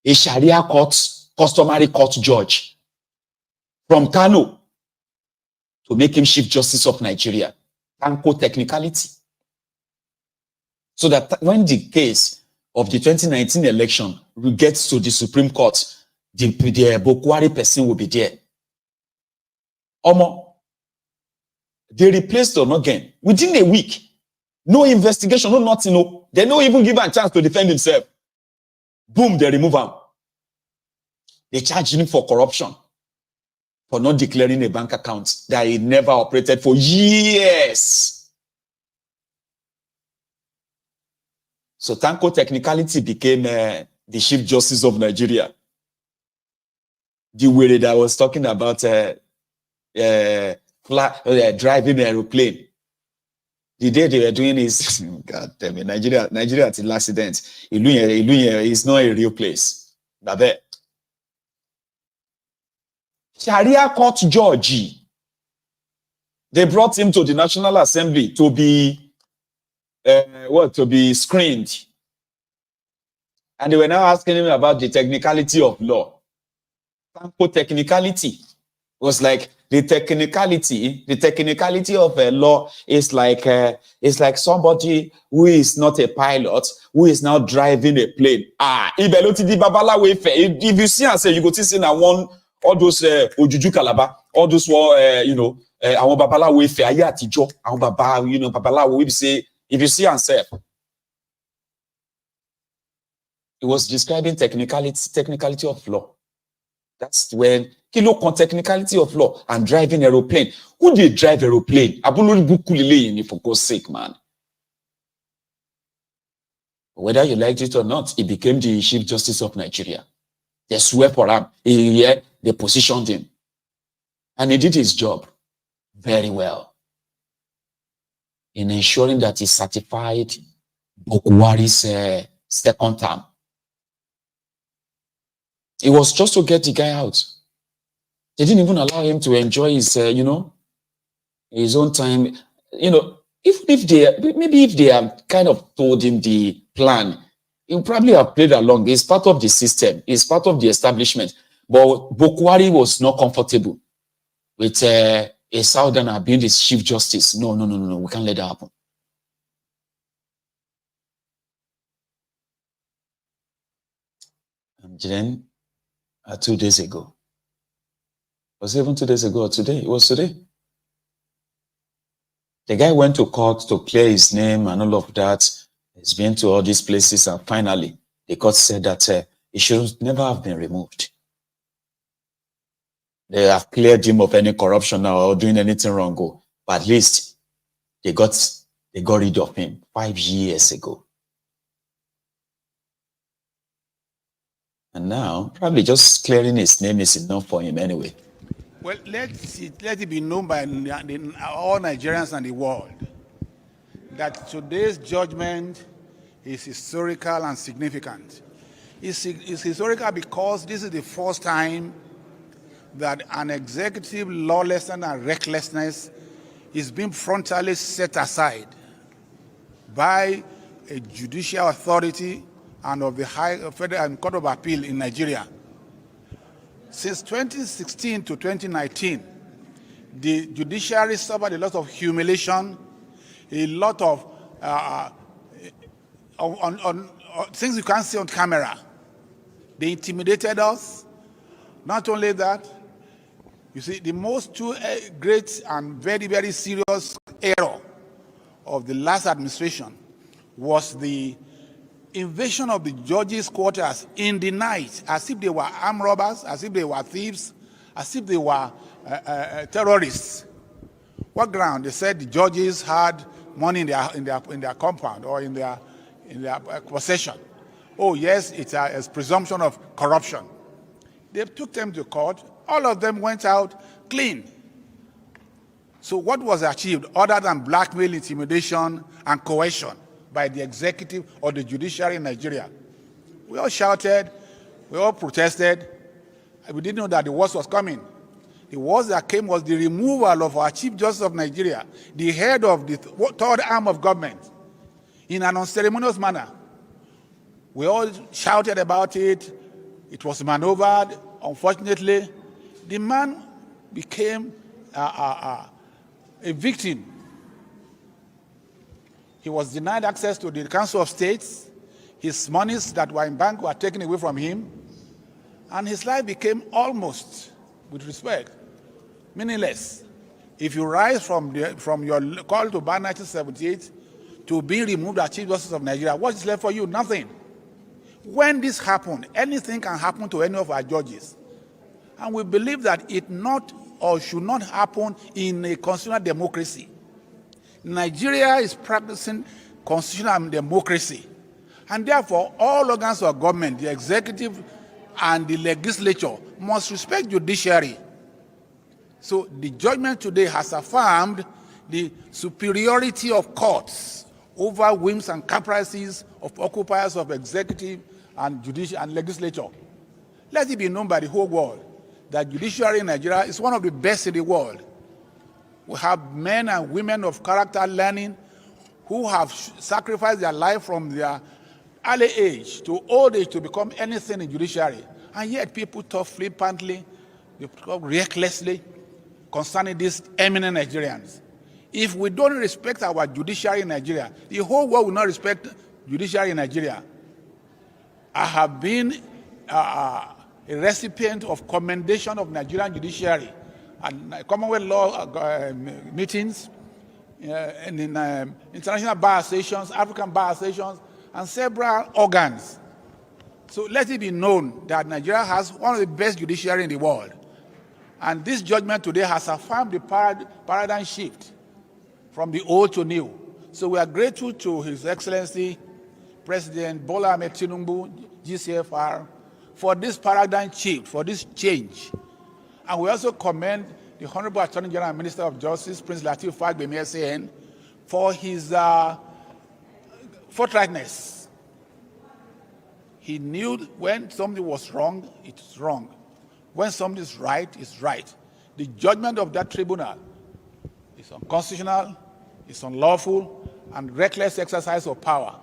a Sharia court, customary court judge from Kano to make him Chief Justice of Nigeria. Tanko Technicality. So that when the case of the 2019 election gets to the Supreme Court, the Bokwari person will be there. They replaced Onogen within a week. No investigation, no nothing. No. They don't even give him a chance to defend himself. Boom, they remove him. They charge him for corruption, for not declaring a bank account that he never operated for years. So Tanko Technicality became the Chief Justice of Nigeria. The way that I was talking about driving an aeroplane. The day they were doing is, God damn it, Nigeria at an accident. Iluye is not a real place. Babe. Sharia court judge. They brought him to the National Assembly to be screened. And they were now asking him about the technicality of law. Technicality. was like the technicality of a law is like somebody who is not a pilot who is now driving a plane. If you see and say you go to see now one all those ojuju calabar, all those àwọn babaláwo Ifẹ̀ ayé àtijọ́, àwọn baba, babaláwo we say, if you see and say, it was describing technicality of law. That's when kilo con technicality of law and driving aeroplane. Who did drive aeroplane? Abuluri bukulile, for God's sake, man. Whether you liked it or not, he became the Chief Justice of Nigeria. They swear for him. They positioned him. And he did his job very well in ensuring that he certified Bokwari's second term. It was just to get the guy out. They didn't even allow him to enjoy his, his own time. If they had kind of told him the plan, he would probably have played along. It's part of the system. It's part of the establishment. But Bokwari was not comfortable with a Southerner being the Chief Justice. No. We can't let that happen. And then, 2 days ago, was it even 2 days ago or today? It was today. The guy went to court to clear his name and all of that. He's been to all these places, and finally, the court said that he should never have been removed. They have cleared him of any corruption now or doing anything wrong, but at least they got rid of him 5 years ago. And now, probably just clearing his name is enough for him anyway. Well, let it be known by all Nigerians and the world that today's judgment is historical and significant. It's historical because this is the first time that an executive lawlessness and recklessness is being frontally set aside by a judicial authority and of the Federal Court of Appeal in Nigeria. Since 2016 to 2019, the judiciary suffered a lot of humiliation, a lot of things you can't see on camera. They intimidated us. Not only that, you see, the most two great and very, very serious error of the last administration was the invasion of the judges' quarters in the night, as if they were armed robbers, as if they were thieves, as if they were terrorists. What ground? They said the judges had money in their compound or in their possession. Oh yes, it's a presumption of corruption. They took them to court. All of them went out clean. So what was achieved other than blackmail, intimidation, and coercion by the executive or the judiciary in Nigeria? We all shouted, we all protested. We didn't know that the worst was coming. The worst that came was the removal of our Chief Justice of Nigeria, the head of the third arm of government, in an unceremonious manner. We all shouted about it. It was maneuvered. Unfortunately, the man became a victim. He was denied access to the Council of States. His monies that were in bank were taken away from him. And his life became almost, with respect, meaningless. If you rise from your call to ban 1978 to being removed as Chief Justice of Nigeria, what is left for you? Nothing. When this happened, anything can happen to any of our judges. And we believe that it not or should not happen in a constitutional democracy. Nigeria is practicing constitutional democracy. And therefore, all organs of government, the executive and the legislature, must respect judiciary. So the judgment today has affirmed the superiority of courts over whims and caprices of occupiers of executive and judicial and legislature. Let it be known by the whole world that judiciary in Nigeria is one of the best in the world. We have men and women of character learning who have sacrificed their life from their early age to old age to become anything in judiciary. And yet people talk flippantly, they talk recklessly concerning these eminent Nigerians. If we don't respect our judiciary in Nigeria, the whole world will not respect judiciary in Nigeria. I have been a recipient of commendation of Nigerian judiciary and Commonwealth law meetings, and in international bar associations, African bar associations, and several organs. So let it be known that Nigeria has one of the best judiciary in the world. And this judgment today has affirmed the paradigm shift from the old to new. So we are grateful to His Excellency President Bola Ahmed Tinubu, GCFR, for this paradigm shift, for this change. And we also commend the Honorable Attorney General and Minister of Justice, Prince Lateef Fagbemi SAN, for his forthrightness. He knew when something was wrong, it's wrong. When something is right, it's right. The judgment of that tribunal is unconstitutional, it's unlawful, and reckless exercise of power.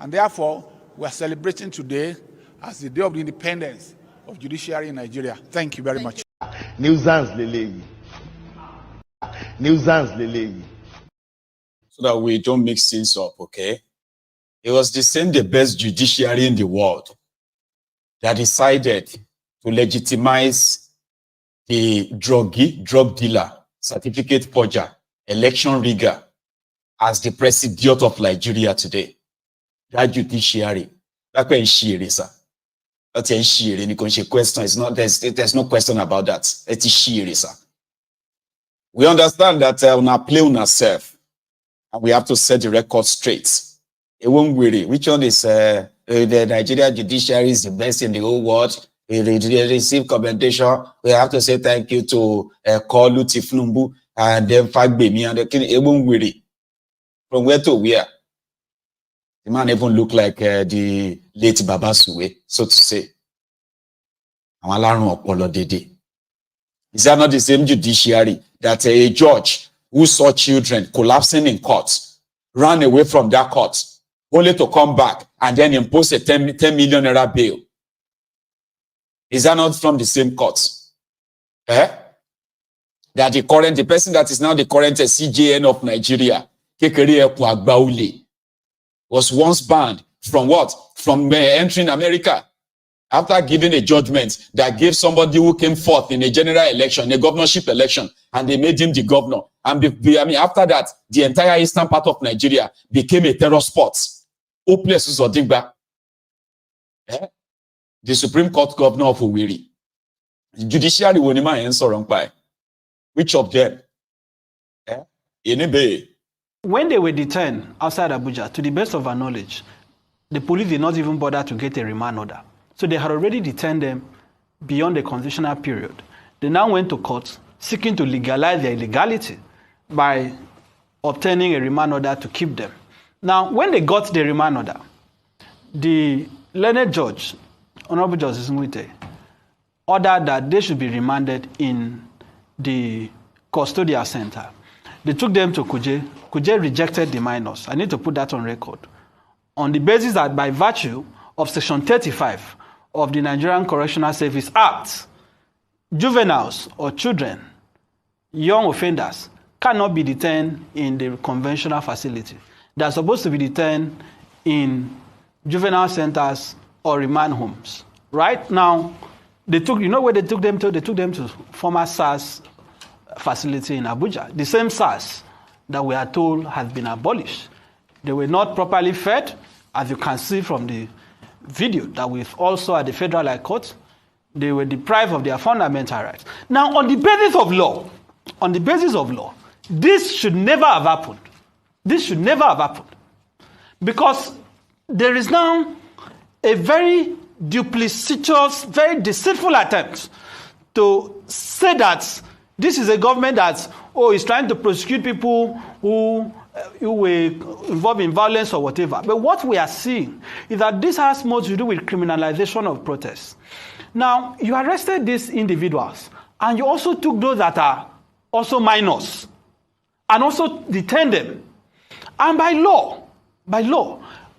And therefore, we are celebrating today as the day of the independence of judiciary in Nigeria. Thank you very much. Nuisance leleyi. Nuisance leleyi. So that we don't mix things up, okay? It was the best judiciary in the world that decided to legitimize the drug dealer, certificate forger, election rigger as the president of Nigeria today. That judiciary, that's when she is. That's when she is. Question is not there's no question about that. It's she is. We understand that we are playing ourselves, and we have to set the record straight. It won't worry. Which one is the Nigerian judiciary is the best in the whole world? We receive commendation. We have to say thank you to Koolu, Thiefnubu, and then Fagbemi, and it won't worry. From where to where? The man even look like the late Baba Suwe, so to say. Is that not the same judiciary that a judge who saw children collapsing in court ran away from that court, only to come back and then impose a 10 million naira bail? Is that not from the same court? That the person that is now the current CJN of Nigeria, Kekere Agbaule, was once banned from what? From entering America after giving a judgment that gave somebody who came forth in a general election, a governorship election, and they made him the governor. And after that, the entire eastern part of Nigeria became a terror spot. The Supreme Court governor of Owerri. The judiciary will never answer wrong by. Which of them? When they were detained outside Abuja, to the best of our knowledge, the police did not even bother to get a remand order. So they had already detained them beyond the constitutional period. They now went to court seeking to legalize their illegality by obtaining a remand order to keep them. Now, when they got the remand order, the learned judge, Honorable Justice Nwite, ordered that they should be remanded in the custodial center. They took them to Kuje. Kuje rejected the minors. I need to put that on record. On the basis that by virtue of Section 35 of the Nigerian Correctional Service Act, juveniles or children, young offenders, cannot be detained in the conventional facility. They are supposed to be detained in juvenile centers or remand homes. Right now, they took, you know where they took them to? They took them to former SARS facility in Abuja. The same SARS that we are told has been abolished. They were not properly fed, as you can see from the video that we've also at the Federal High Court. They were deprived of their fundamental rights. Now, on the basis of law, this should never have happened. This should never have happened. Because there is now a very duplicitous, very deceitful attempt to say that this is a government that, is trying to prosecute people who were involved in violence or whatever. But what we are seeing is that this has more to do with criminalization of protests. Now, you arrested these individuals, and you also took those that are also minors, and also detained them. And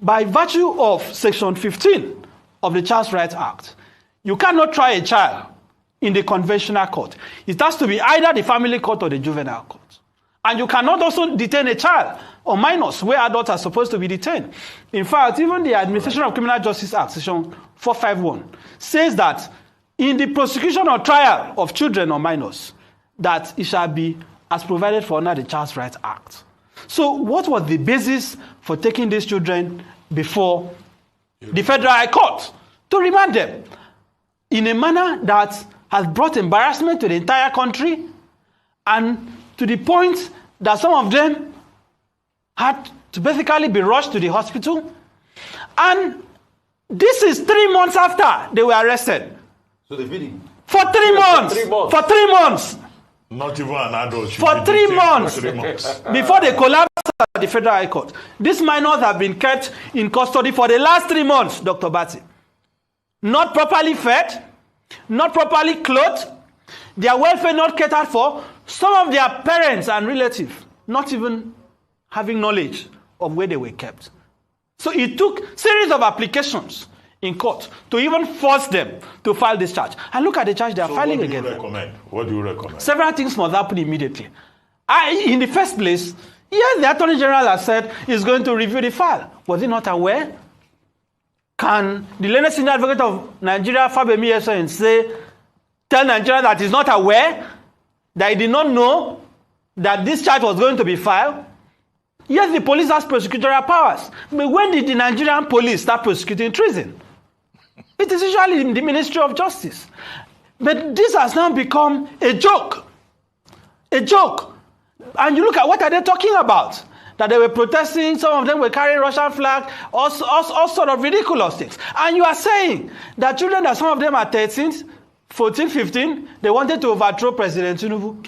by virtue of Section 15 of the Child Rights Act, you cannot try a child in the conventional court. It has to be either the family court or the juvenile court. And you cannot also detain a child or minors where adults are supposed to be detained. In fact, even the Administration of Criminal Justice Act, section 451, says that in the prosecution or trial of children or minors, that it shall be as provided for under the Child Rights Act. So what was the basis for taking these children before the Federal High Court? To remand them in a manner that has brought embarrassment to the entire country, and to the point that some of them had to basically be rushed to the hospital. And this is 3 months after they were arrested. So the video. For 3 months. 3 months. For 3 months. Not even an adult. For 3 months. 3 months. Before they collapsed at the Federal High Court. These minors have been kept in custody for the last 3 months, Dr. Bati. Not properly fed, not properly clothed, their welfare not catered for, some of their parents and relatives not even having knowledge of where they were kept. So it took series of applications in court to even force them to file this charge. And look at the charge they are filing against them. What do you recommend? Several things must happen immediately. In the first place, yes, the Attorney General has said he's going to review the file. Was he not aware? Can the learned senior advocate of Nigeria, Fabemi Esen, tell Nigeria that he's not aware, that he did not know that this charge was going to be filed? Yes, the police has prosecutorial powers. But when did the Nigerian police start prosecuting treason? It is usually in the Ministry of Justice. But this has now become a joke. A joke. And you look at what are they talking about? That they were protesting, some of them were carrying Russian flag, all sort of ridiculous things. And you are saying that children, that some of them are 13, 14, 15, they wanted to overthrow President Tinubu.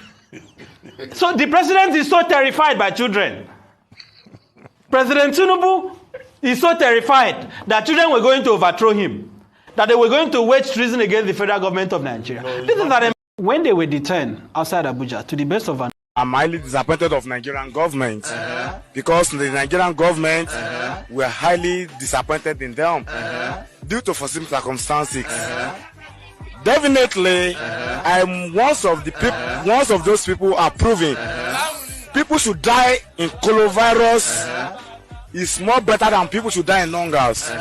So the president is so terrified by children. President Tinubu is so terrified that children were going to overthrow him, that they were going to wage treason against the federal government of Nigeria. When they were detained outside Abuja, to the best of our... I'm highly disappointed of Nigerian government because the Nigerian government were highly disappointed in them due to foreseen circumstances. Definitely, I'm one of those people are proving people should die in coronavirus is more better than people should die in hungers.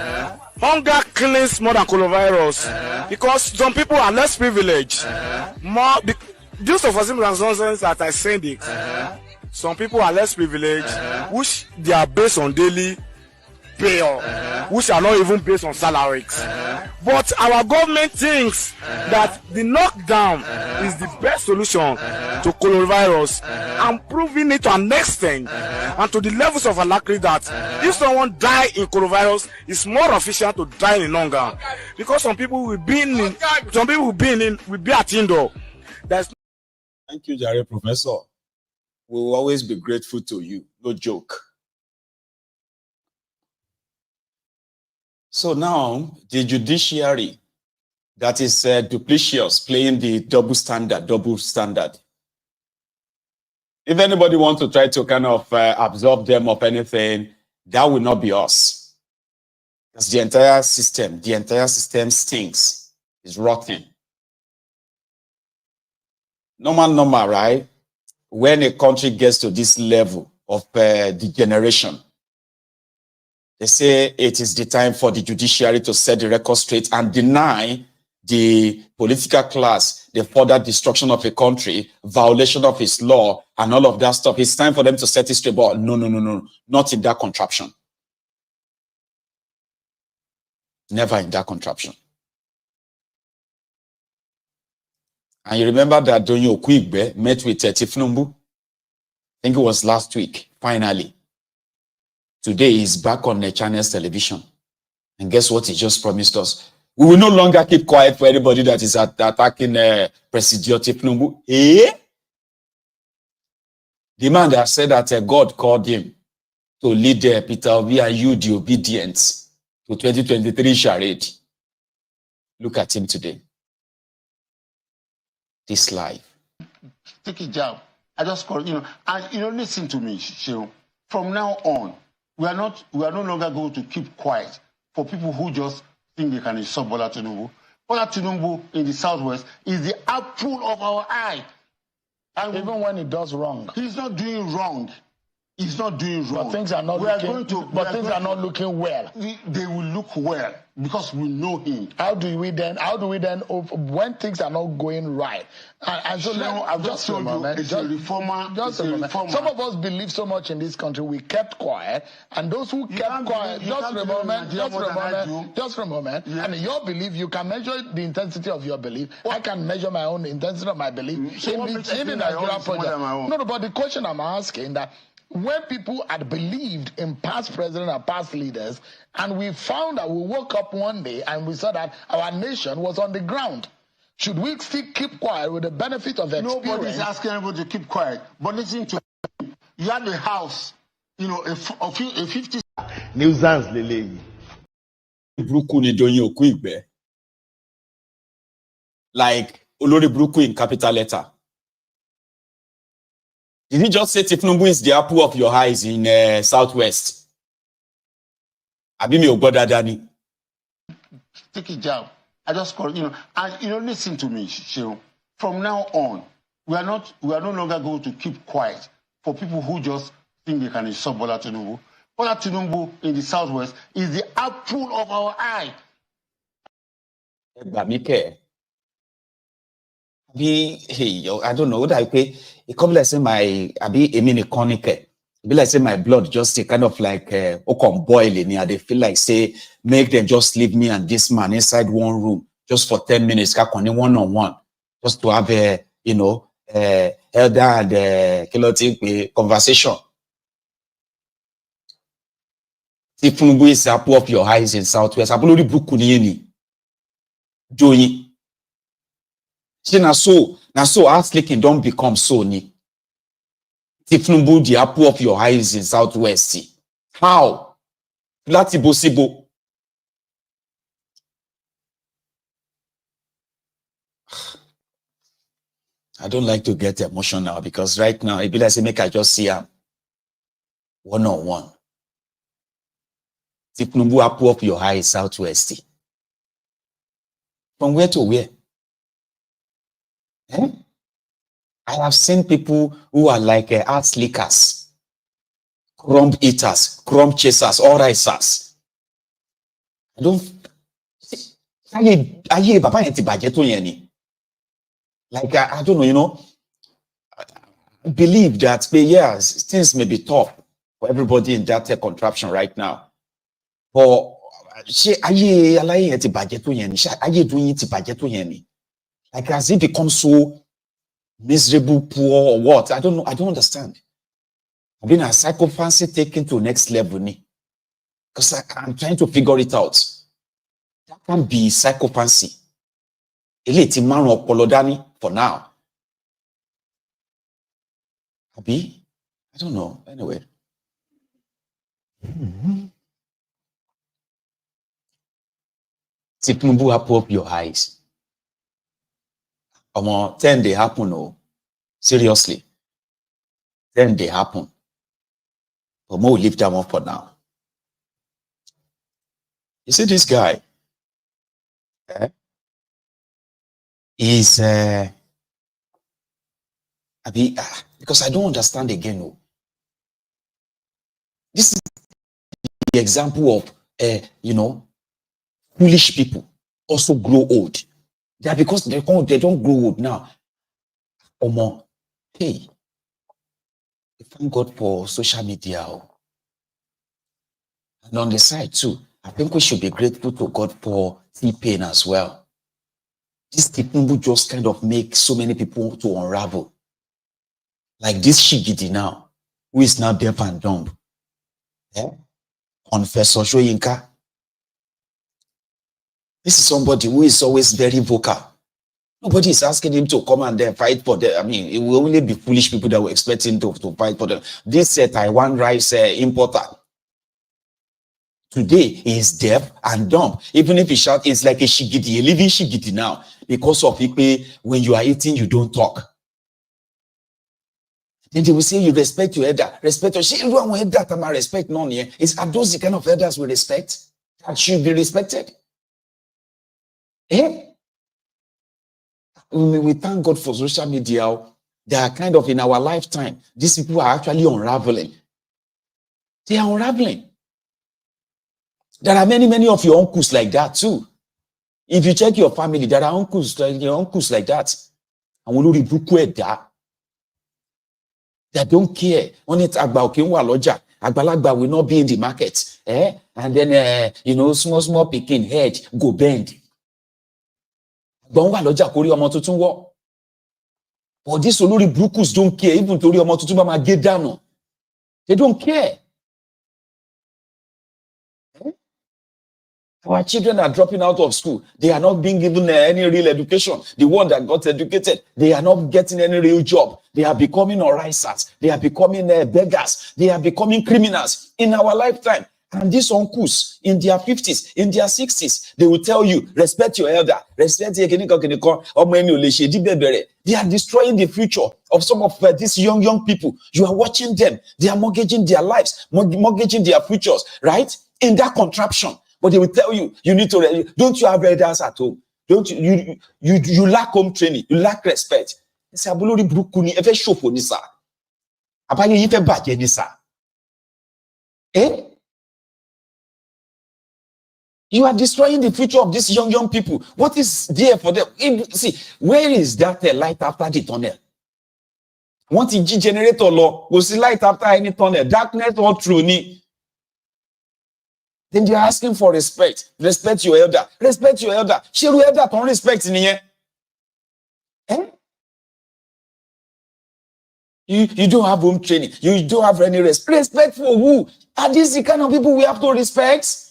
Hunger kills more than coronavirus because some people are less privileged. Due to foreseen circumstances that I said it, some people are less privileged, which they are based on daily pay, which are not even based on salaries. But our government thinks that the lockdown is the best solution to coronavirus, and proving it to an extent and to the levels of alacrity that if someone die in coronavirus, it's more efficient to die in hunger, because some people will be at indoor. Thank you, Jare Professor. We will always be grateful to you. No joke. So now, the judiciary that is duplicious, playing the double standard. If anybody wants to try to kind of absorb them of anything, that will not be us. Because the entire system stinks. It's rotten. Normal, right? When a country gets to this level of degeneration, they say it is the time for the judiciary to set the record straight and deny the political class the further destruction of a country, violation of its law, and all of that stuff. It's time for them to set it straight. But no, not in that contraption. Never in that contraption. And you remember that Donyo Kwigbe met with Thiefnubu? I think it was last week, finally. Today he's back on the channel's television. And guess what he just promised us? We will no longer keep quiet for anybody that is attacking President Thiefnubu. The man that said that God called him to lead Peter Obi and you, the obedient, to 2023 charade. Look at him today. This life. Take a job. I just call, and listen to me, Shiro. From now on, we are no longer going to keep quiet for people who just think they can insult Bola Tinubu. Bola Tinubu in the southwest is the apple of our eye. And even when he does wrong, he's not doing wrong. He's not doing wrong. But things are not not looking well. They will look well because we know him. How do we then, when things are not going right? And so now, I've just told you, it's a reformer. Just a moment. Some of us believe so much in this country, we kept quiet, and those who kept quiet, just for a moment, and in your belief, you can measure the intensity of your belief. I can measure my own intensity of my belief in the Nigerian project. No, but the question I'm asking that, when people had believed in past presidents and past leaders, and we found that we woke up one day and we saw that our nation was on the ground, should we still keep quiet with the benefit of experience? Nobody's asking everybody to keep quiet. But listen to him. You had a house, a 50... Nuisance lele. Like Olori Bruku in capital letter. Did he just say Thiefnubu is the apple of your eyes in southwest? Abimi Ogbodadani. Take it down. I just call, and listen to me, Shehu. From now on, we are no longer going to keep quiet for people who just think they can insult Bola Tinubu. Bola Tinubu in the southwest is the apple of our eye. I don't know what I pay. It comes like say my be like say my blood just kind of like boiling. They feel like say make them just leave me and this man inside one room just for 10 minutes, one-on-one, just to have a elder and conversation. Thiefnubu is the apple of your eyes in southwest. Apollo Brukuni Joey. See, now so ass licking don't become so ni. Thiefnubu, the apple of your eyes in southwest. How? Lati possible. I don't like to get emotional because right now it be like say make I just see him one-on-one. Thiefnubu, apple of your eyes southwest. From where to where? I have seen people who are like ass lickers, crumb eaters, crumb chasers, all risers. I don't. Aiye, Papa yenti baje to yeni. Like I don't know, I believe that yes, things may be tough for everybody in that contraption right now. But aiye alaye yenti baje to yeni. Aiye doing yenti baje to yeni. Like as it becomes so miserable, poor, or what? I don't know. I don't understand. I've been a psychophancy taken to next level, because I'm trying to figure it out. That can be psychophancy. Elite man or polodani for now. Abi? I don't know. Anyway. Thiefnubu, apple up your eyes. 10 they happen, oh. Seriously. 10 they happen. But we'll leave them up for now. You see this guy? He's because I don't understand again. No. This is the example of foolish people also grow old. They are because they don't grow old now. Hey, thank God for social media. And on the side too, I think we should be grateful to God for T-Pain as well. This Thiefnubu just kind of make so many people to unravel. Like this Shigidi now, who is now deaf and dumb. Confessor Shoyinka. This is somebody who is always very vocal. Nobody is asking him to come and then fight for them. I mean, it will only be foolish people that will expect him to fight for them. This Taiwan rice importer. Today, he is deaf and dumb. Even if he shout, it's like a shigidi, a living shigidi now. Because of it, when you are eating, you don't talk. Then they will say, you respect your elder. Respect your everyone will have that and respect none here. Are those the kind of elders we respect? That should be respected? we thank God for social media. They are kind of in our lifetime. These people are actually unraveling. They are unraveling. There are many of your uncles like that too. If you check your family, there are uncles like that. And we don't they don't care. When it's about Agbalagba will not be in the market. And then small picking head go bend. But these olórí brukus don't care, even torí ọmọ tuntun bá máa gé dànù. They don't care. Our children are dropping out of school. They are not being given any real education. The one that got educated, they are not getting any real job. They are becoming orisers. They are becoming beggars. They are becoming criminals in our lifetime. And these uncles in their 50s, in their 60s, they will tell you, respect your elder, respect your They are destroying the future of some of these young people. You are watching them. They are mortgaging their lives, mortgaging their futures, right? In that contraption. But they will tell you, you need to, don't you have elders at home? Don't you lack home training, you lack respect. It's abulori brukuni, efe shofo ni sa. Abaye yife baje ni sa. You are destroying the future of these young people. What is there for them? See, where is that light after the tunnel? What is generator law? Was the light after any tunnel? Darkness or true ni? Then they are asking for respect. Respect your elder. Respect your elder. Share your elder don't respect in here. You don't have home training. You don't have any respect. Respect for who? Are these the kind of people we have to respect?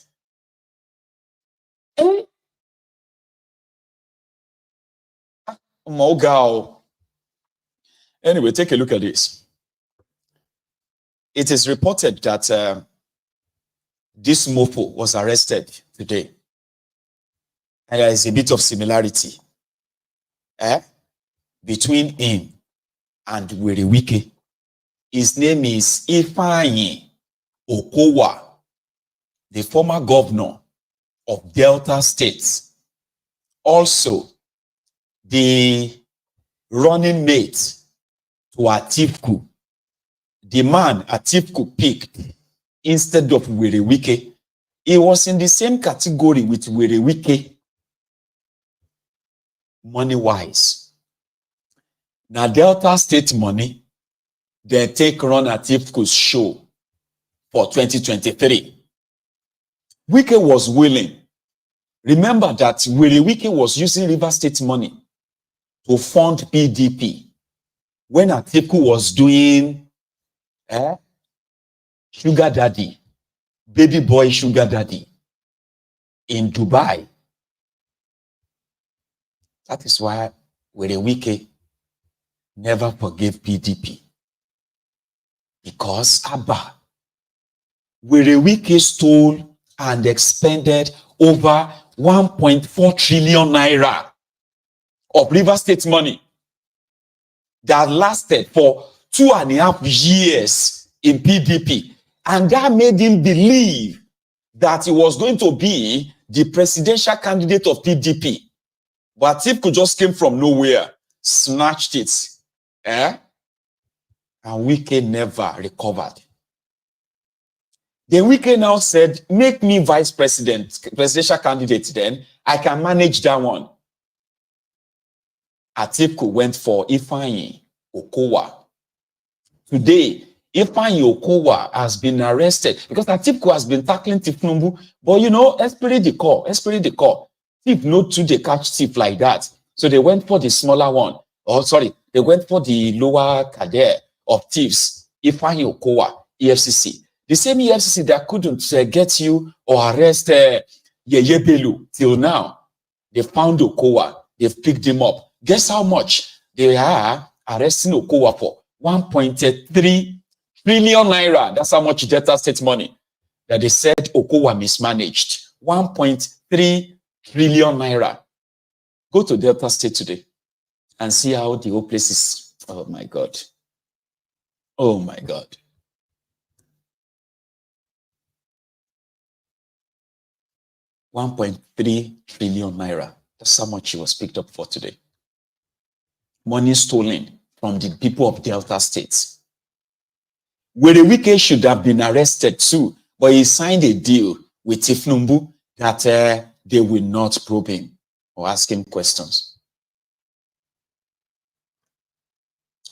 Mogao. Anyway, take a look at this. It is reported that this mofo was arrested today. And there is a bit of similarity between him and Weriwike. His name is Ifeanyi Okowa, the former governor of Delta State. Also, the running mate to Atiku, the man Atiku picked instead of Weriwike. He was in the same category with Weriwike, money-wise. Now, Delta State money, they take run Atiku's show for 2023. Wike was willing. Remember that Weriwike was using River State money to fund PDP when Atiku was doing sugar daddy, baby boy sugar daddy in Dubai. That is why Weriwike never forgave PDP. Because Abba, Weriwike stole and expended over 1.4 trillion naira of River State money that lasted for 2.5 years in PDP. And that made him believe that he was going to be the presidential candidate of PDP. But Atiku just came from nowhere, snatched it. And Wike never recovered. Then Wike now said, make me vice president, presidential candidate, then I can manage that one. Atiku went for Ifeanyi Okowa. Today, Ifeanyi Okowa has been arrested because Atiku has been tackling Thiefnubu. But you know, esprit de corps. Thief no too they catch thief like that. So they went for the smaller one. Oh, sorry. They went for the lower cadre of thieves. Ifeanyi Okowa, EFCC. The same EFCC that couldn't get you or arrest Yeye Bello till now. They found Okowa. They've picked him up. Guess how much they are arresting Okowa for? 1.3 trillion naira. That's how much Delta State money that they said Okowa mismanaged. 1.3 trillion naira. Go to Delta State today and see how the whole place is. Oh my God. Oh my God. $1.3 trillion naira. That's how much he was picked up for today. money stolen from the people of Delta States. Wike should have been arrested too, but he signed a deal with Thiefnubu that they will not probe him or ask him questions.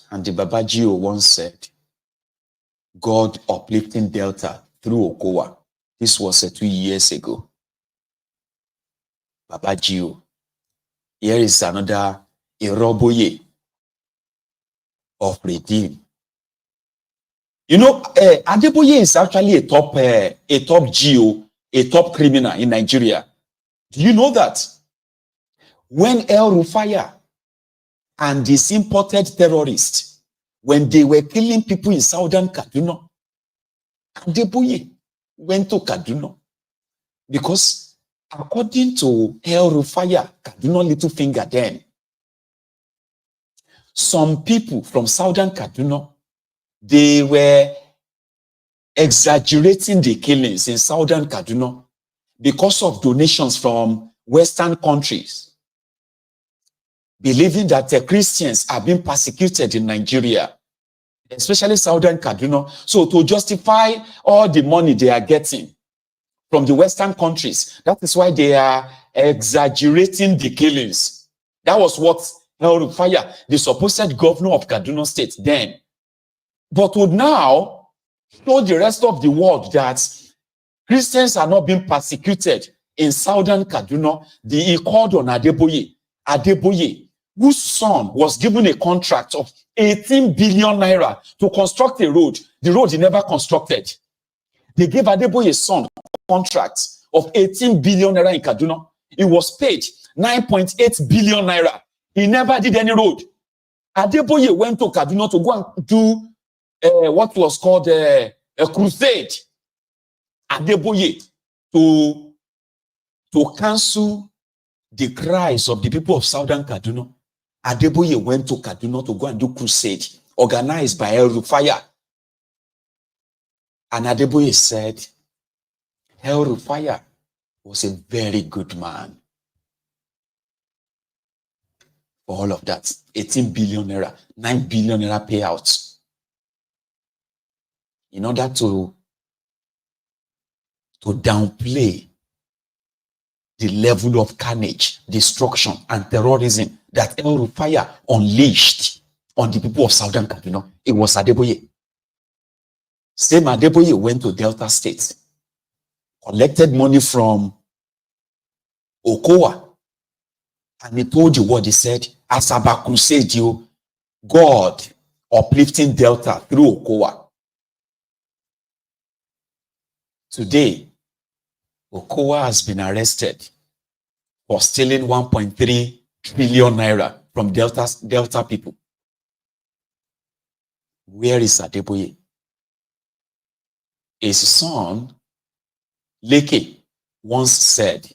And the baje once said, God uplifting Delta through Okowa. This was 2 years ago. Babaje. Here is another Iroboye of Redeem. You know, Adeboye is actually a top GO, a top criminal in Nigeria. Do you know that? When El Rufaya and these imported terrorists, when they were killing people in southern Kaduna, Adeboye went to Kaduna because according to El Rufaya, Kaduna Littlefinger then, some people from southern Kaduna, they were exaggerating the killings in southern Kaduna because of donations from Western countries, believing that the Christians are being persecuted in Nigeria, especially southern Kaduna. So to justify all the money they are getting from the Western countries, that is why they are exaggerating the killings. That was what El Rufaya, the supposed governor of Kaduna State then, but would now show the rest of the world that Christians are not being persecuted in southern Kaduna. He called on Adeboye, whose son was given a contract of 18 billion naira to construct a road. The road he never constructed. They gave Adeboye's son a contract of 18 billion naira in Kaduna. He was paid 9.8 billion naira. He never did any road. Adeboye went to Kaduna to go and do what was called a crusade. Adeboye to cancel the cries of the people of southern Kaduna. Adeboye went to Kaduna to go and do crusade organized by El Rufaya. And Adeboye said, El Rufaya was a very good man. For all of that, 18 billion naira, 9 billion naira payouts. In order to downplay the level of carnage, destruction, and terrorism that El Rufaya unleashed on the people of southern Kaduna, it was Adeboye. Same Adeboye went to Delta State, collected money from Okowa, and he told you what he said, Asaba Crusade, you, God uplifting Delta through Okowa. Today, Okowa has been arrested for stealing 1.3 trillion naira from Delta people. Where is Adeboye? His son, Leke, once said,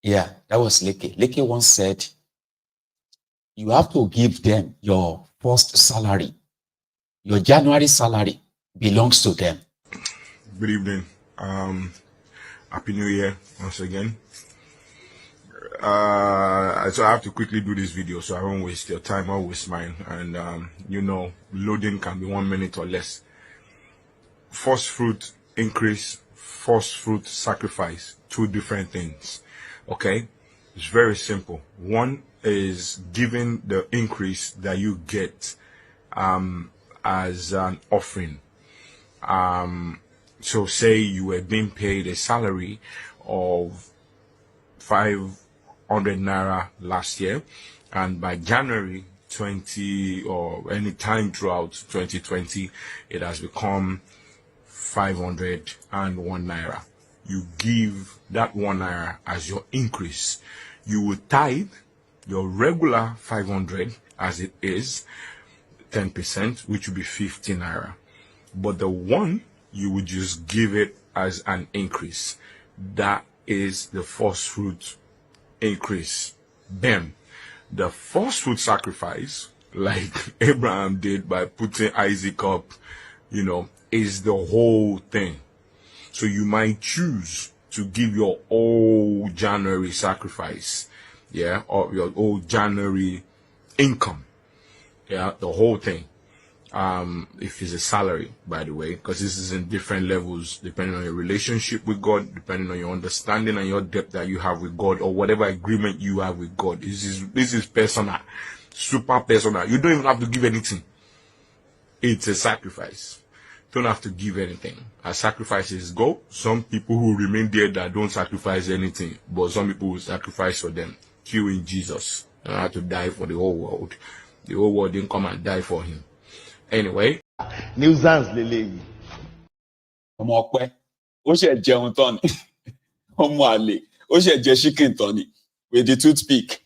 yeah, that was Leke. Leke once said, you have to give them your first salary. Your January salary belongs to them. Good evening. Happy New Year once again. So I have to quickly do this video so I won't waste your time or waste mine. And you know, loading can be 1 minute or less. First fruit increase, first fruit sacrifice, two different things. Okay, it's very simple. One is giving the increase that you get as an offering. So say you were being paid a salary of 500 naira last year, and by January 20 or any time throughout 2020, it has become 501 naira. You give that 1 naira as your increase. You will tithe your regular 500 as it is, 10%, which will be 50 naira. But the one, you would just give it as an increase. That is the first fruit increase. Bam. The first fruit sacrifice, like Abraham did by putting Isaac up, you know, is the whole thing. So you might choose to give your whole January sacrifice. yeah, or your old January income, yeah, the whole thing. If it's a salary, by the way, because this is in different levels depending on your relationship with God, depending on your understanding and your depth that you have with God, or whatever agreement you have with God. This is personal, super personal. You don't even have to give anything. It's a sacrifice. Don't have to give anything. As sacrifices go, some people who remain there that don't sacrifice anything, but some people will sacrifice for them. Q in Jesus. They don't have to die for the whole world. The whole world didn't come and die for him. Anyway. Nuisance leleyi. Ọmọ ọpẹ, ó ṣe jẹun tán ni. Ọmọ àlè, ó ṣe jẹ chicken tán ni with the toothpick.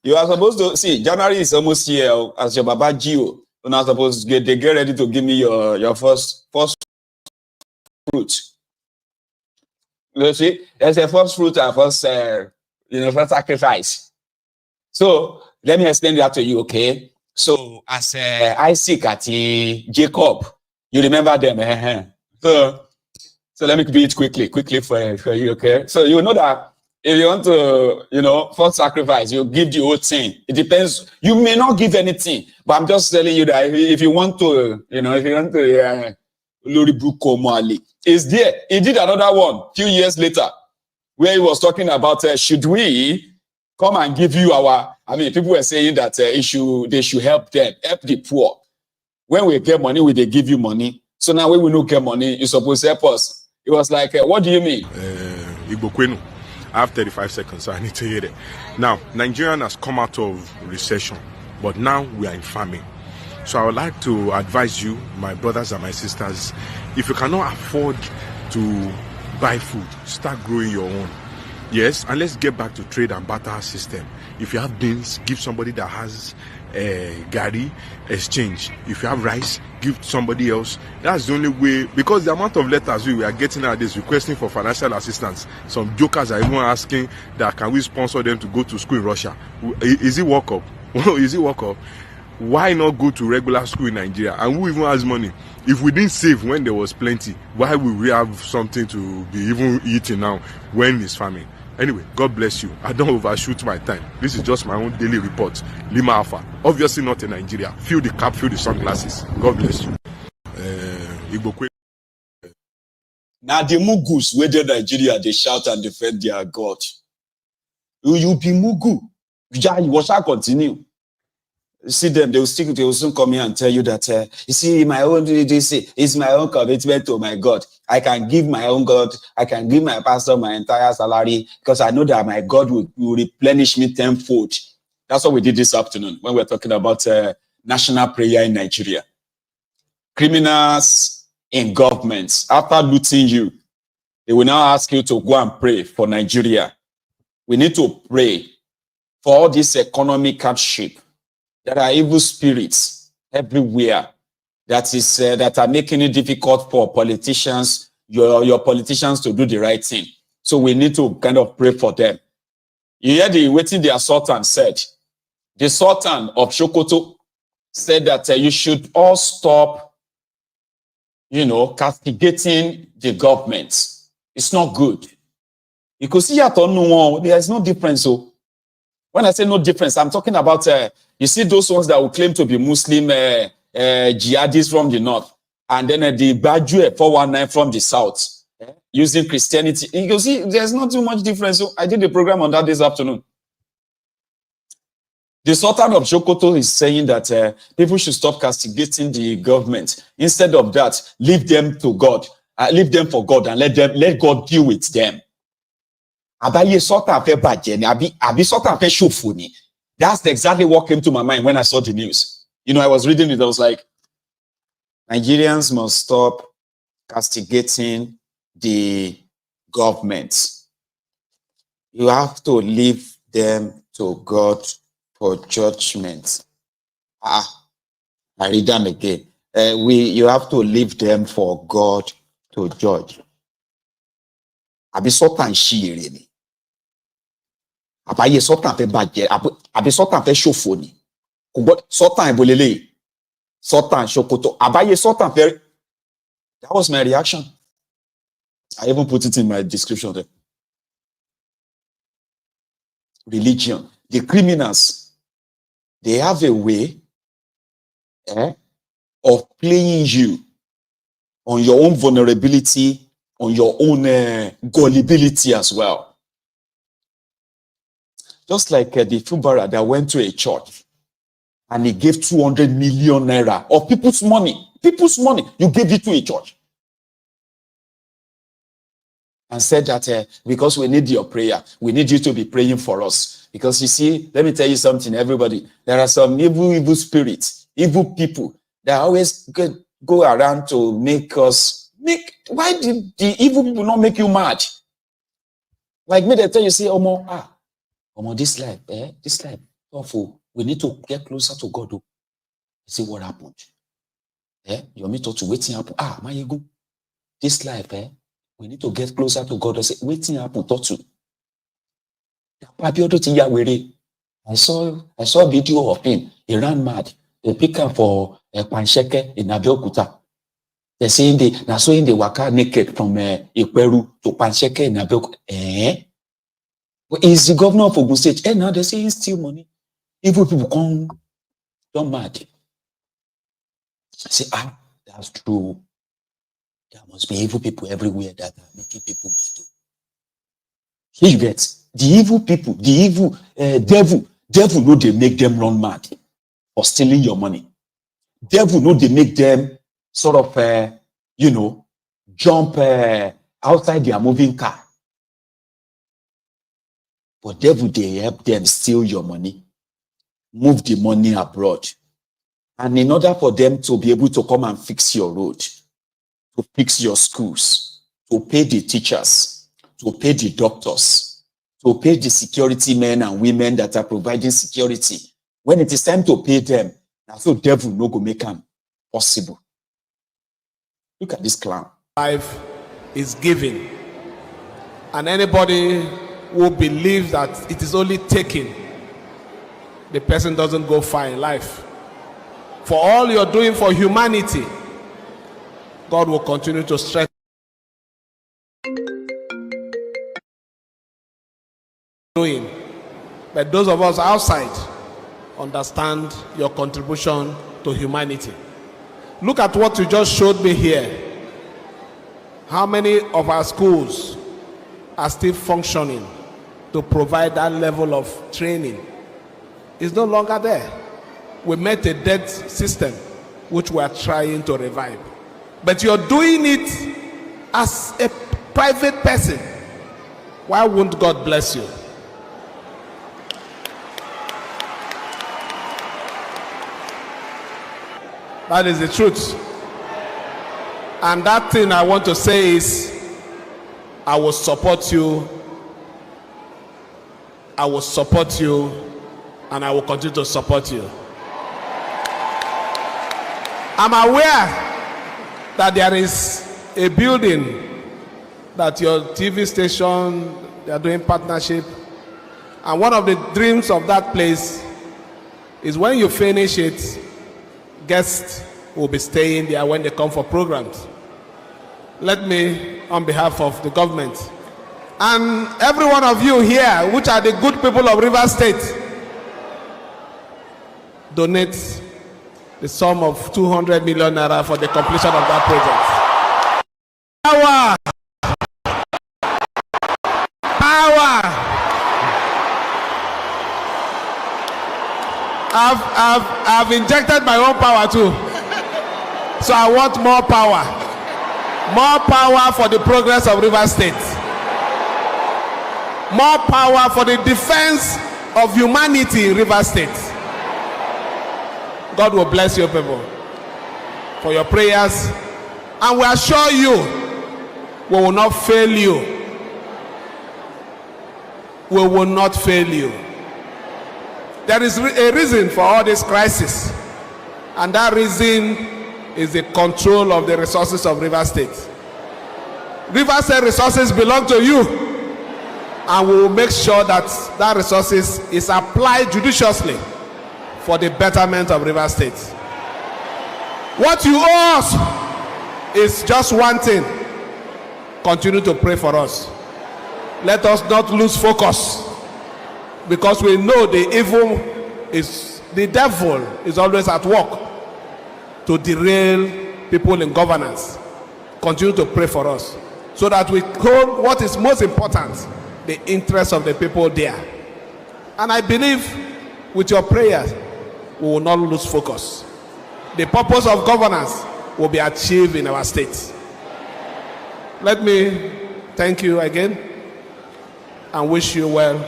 You are supposed to see January is almost here as your Baba Gio. You're not supposed to get ready to give me your first fruit. You see, there's a first fruit and first first sacrifice. So let me explain that to you, okay? So as Isaac at Jacob, you remember them. So let me do it quickly for you, okay? So you know that if you want to, first sacrifice, you give the whole thing. It depends. You may not give anything, but I'm just telling you that if you want to, is there. He did another one a few years later where he was talking about should we come and give you people were saying that they should help the poor. When we get money, they give you money. So now when we don't get money, you're supposed to help us. It was like, what do you mean? I have 35 seconds, so I need to hear it. Now, Nigeria has come out of recession, but now we are in famine. So I would like to advise you, my brothers and my sisters, if you cannot afford to buy food, start growing your own. Yes, and let's get back to trade and barter system. If you have beans, give somebody that has gari, exchange. If you have rice, give somebody else. That's the only way, because the amount of letters we are getting nowadays requesting for financial assistance. Some jokers are even asking that can we sponsor them to go to school in Russia. Is it work up? Is it work up? Why not go to regular school in Nigeria? And who even has money? If we didn't save when there was plenty, why would we have something to be even eating now when it's famine? Anyway, God bless you. I don't overshoot my time. This is just my own daily report. Lima Alpha. Obviously not in Nigeria. Feel the cap, feel the sunglasses. God bless you. Now the Mugus, whether Nigeria, they shout and defend their God. You be Mugu. You shall continue. See them, they will soon come here and tell you that, you see, my own, it's my own commitment to my God. I can give my own God, I can give my pastor my entire salary because I know that my God will replenish me tenfold. That's what we did this afternoon when we're talking about national prayer in Nigeria. Criminals in governments, after looting you, they will now ask you to go and pray for Nigeria. We need to pray for all this economic hardship. There are evil spirits everywhere that are making it difficult for politicians, your politicians to do the right thing. So we need to kind of pray for them. You hear what their Sultan said. The Sultan of Sokoto said that you should all stop, castigating the government. It's not good. You could see there's no difference. So when I say no difference, I'm talking about you see those ones that will claim to be Muslim jihadis from the north, and then the baje 419 from the south, using Christianity. You see, there's not too much difference. So I did the program on that this afternoon. The Sultan of Sokoto is saying that people should stop castigating the government. Instead of that, leave them to God, leave them for God, and let God deal with them. Abaye Sultan fe baje ni, abi Sultan fe shofo ni. That's exactly what came to my mind when I saw the news. I was reading it, I was like, Nigerians must stop castigating the government. You have to leave them to God for judgment. I read them again. You have to leave them for God to judge. Abi Sultan shiri ni. Abaye Sultan fe baje, abi Sultan fe shofo ni. Sultan Ibolele, Sultan Sokoto, Abaye Sultan fe. That was my reaction. I even put it in my description there. religion. The criminals, they have a way of playing you on your own vulnerability, on your own gullibility as well. Just like the Fubara that went to a church and he gave 200 million naira of people's money. People's money. You gave it to a church. And said that because we need your prayer, we need you to be praying for us. Because you see, let me tell you something, everybody. There are some evil spirits, evil people that always go around to make us why did the evil people not make you mad? Like me, they tell you, say, Omo, this life, awful. We need to get closer to God. You see what happened? You need to wait happen. My ego. This life, we need to get closer to God. I say, waiting happen, to. I saw a video of him. He ran mad. They pick up for a pansheke in Abeokuta. They're saying they waka naked from Ikweru to pansheke in Abeokuta. He's the governor of Ogun State. Now they say he steal money. Evil people come, don't mad. I say, that's true. There must be evil people everywhere that are making people mad. You get the evil people, the evil devil know they make them run mad for stealing your money. Devil know they make them sort of, jump outside their moving car. But devil, they help them steal your money, move the money abroad. And in order for them to be able to come and fix your road, to fix your schools, to pay the teachers, to pay the doctors, to pay the security men and women that are providing security, when it is time to pay them, now so devil no go make them possible. Look at this clown. Life is giving. And anybody who believes that it is only taking, the person doesn't go far in life. For all you're doing for humanity, God will continue to strengthen. But those of us outside understand your contribution to humanity. Look at what you just showed me here. How many of our schools are still functioning to provide that level of training? It's no longer there. We met a dead system which we are trying to revive. But you're doing it as a private person. Why won't God bless you? That is the truth. And that thing I want to say is, I will support you. I will support you. And I will continue to support you. I'm aware that there is a building that your TV station, they are doing partnership. And one of the dreams of that place is when you finish it, guests will be staying there when they come for programs. Let me, on behalf of the government, and every one of you here, which are the good people of Rivers State, donate the sum of 200 million naira for the completion of that project. Power! Power! I've injected my own power too. So I want more power. More power for the progress of Rivers State. More power for the defense of humanity in Rivers State. God will bless you people for your prayers, and we assure you we will not fail you. We will not fail you. There is a reason for all this crisis, and that reason is the control of the resources of Rivers State. Rivers State resources belong to you, and we will make sure that that resources is applied judiciously for the betterment of Rivers State. What you owe us is just one thing. Continue to pray for us. Let us not lose focus. because we know the devil is always at work to derail people in governance. Continue to pray for us so that we hold what is most important, the interest of the people there. And I believe with your prayers, we will not lose focus. The purpose of governance will be achieved in our state. Let me thank you again and wish you well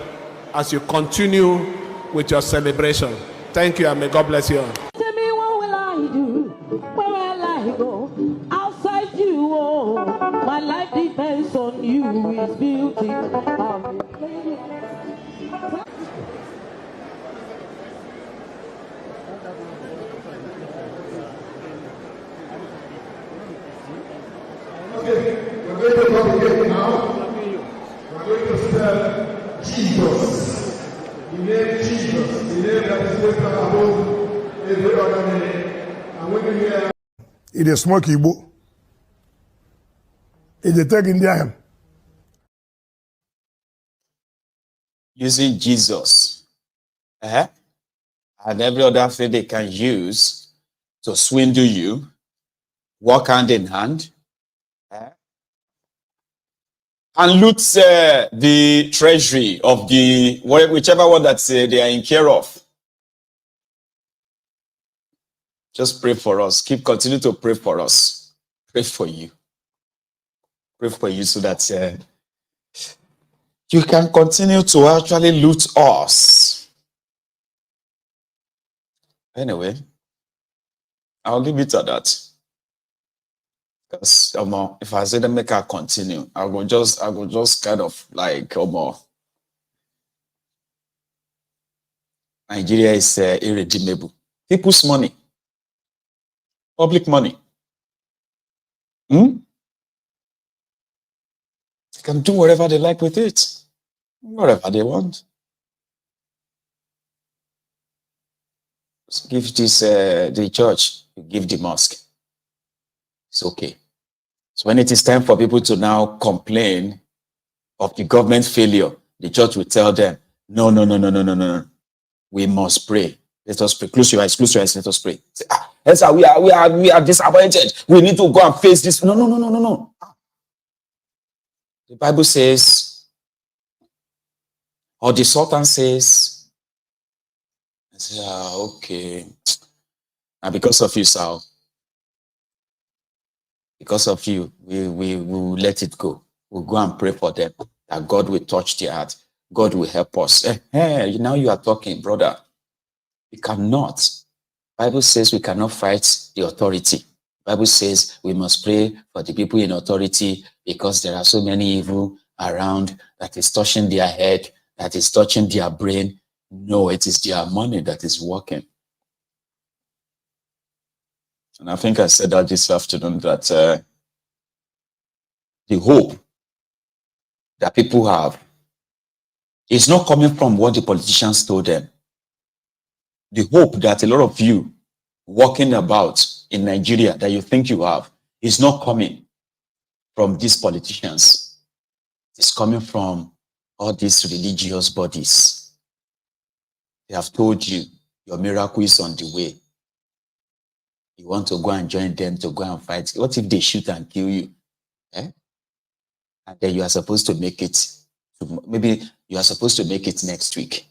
as you continue with your celebration. Thank you, and may God bless you all. Tell me, what will I do? Where will I go? Outside you, oh, my life depends on you. It's beauty. Okay, we're going to come again now. We're going to spell Jesus. The name Jesus, the name that is greater above every other name. And when you hear It is smoke Igbo. It is taking them. Using Jesus and every other thing they can use to swindle you, work hand in hand, and loot the treasury of the whichever one that they are in care of. Just pray for us. Continue to pray for us. Pray for you. Pray for you so that you can continue to actually loot us. Anyway, I'll leave it at that. Because if I say them make her continue, I will just kind of like Nigeria is irredeemable. People's money, public money. They can do whatever they like with it, whatever they want. Just give this the church, you give the mosque. It's okay. So when it is time for people to now complain of the government failure, the church will tell them, no. We must pray. Let us pray. Close your eyes, let us pray. Say, yes, sir, we are disappointed. We need to go and face this. No. The Bible says, or the Sultan says, I say, okay. And because of you, sir, because of you, we will let it go. We'll go and pray for them, that God will touch their heart. God will help us. Now you are talking, brother. We cannot. Bible says we cannot fight the authority. Bible says we must pray for the people in authority because there are so many evil around that is touching their head, that is touching their brain. No, it is their money that is working. And I think I said that this afternoon, that the hope that people have is not coming from what the politicians told them. The hope that a lot of you walking about in Nigeria that you think you have is not coming from these politicians. It's coming from all these religious bodies. They have told you your miracle is on the way. You want to go and join them to go and fight. What if they shoot and kill you? And then you are supposed to make it. Maybe you are supposed to make it next week.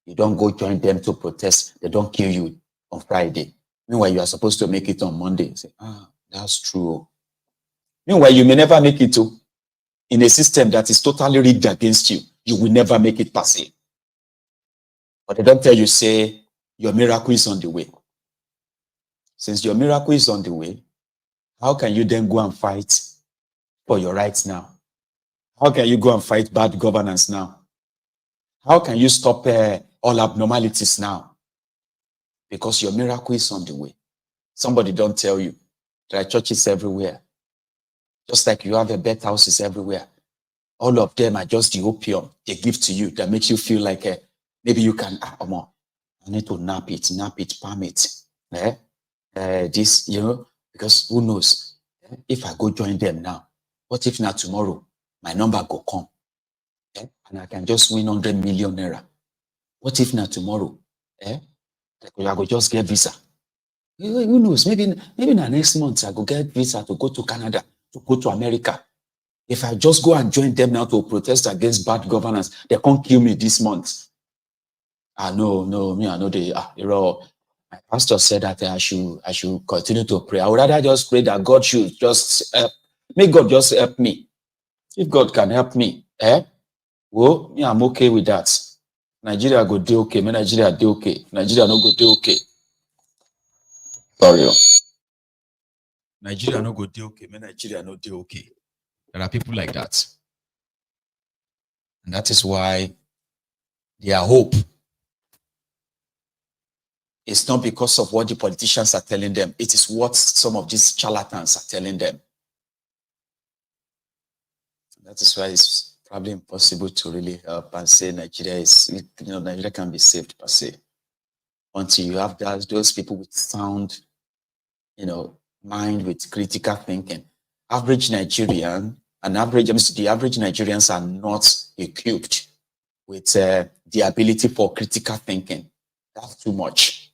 You don't go join them to protest. They don't kill you on Friday. Meanwhile, you are supposed to make it on Monday. You say, that's true. Meanwhile, you may never make it in a system that is totally rigged against you. You will never make it per se. But they don't tell you, say, your miracle is on the way. Since your miracle is on the way, how can you then go and fight for your rights now? How can you go and fight bad governance now? How can you stop all abnormalities now? Because your miracle is on the way. Somebody don't tell you. There are churches everywhere. Just like you have a bed houses everywhere. All of them are just the opium they give to you that makes you feel like maybe you can, I need to nap it, palm it. This, because who knows? If I go join them now, what if not tomorrow, my number go come? And I can just win 100 million naira. What if not tomorrow? I go just get visa. Who knows? Maybe na next month I go get visa to go to Canada, to go to America. If I just go and join them now to protest against bad governance, they can't kill me this month. No, me, I know my pastor said that I should continue to pray. I would rather just pray that God should just help. May God just help me. If God can help me, well, me, I'm okay with that. Nigeria go do okay. Me, Nigeria do okay. Nigeria no go do okay. Sorry. Nigeria no go do okay. Me, Nigeria no do okay. There are people like that. And that is why their hope is not because of what the politicians are telling them. It is what some of these charlatans are telling them. That is why it's probably impossible to really help and say Nigeria can be saved per se. Until you have those people with sound, mind with critical thinking. The average Nigerians are not equipped with the ability for critical thinking. That's too much.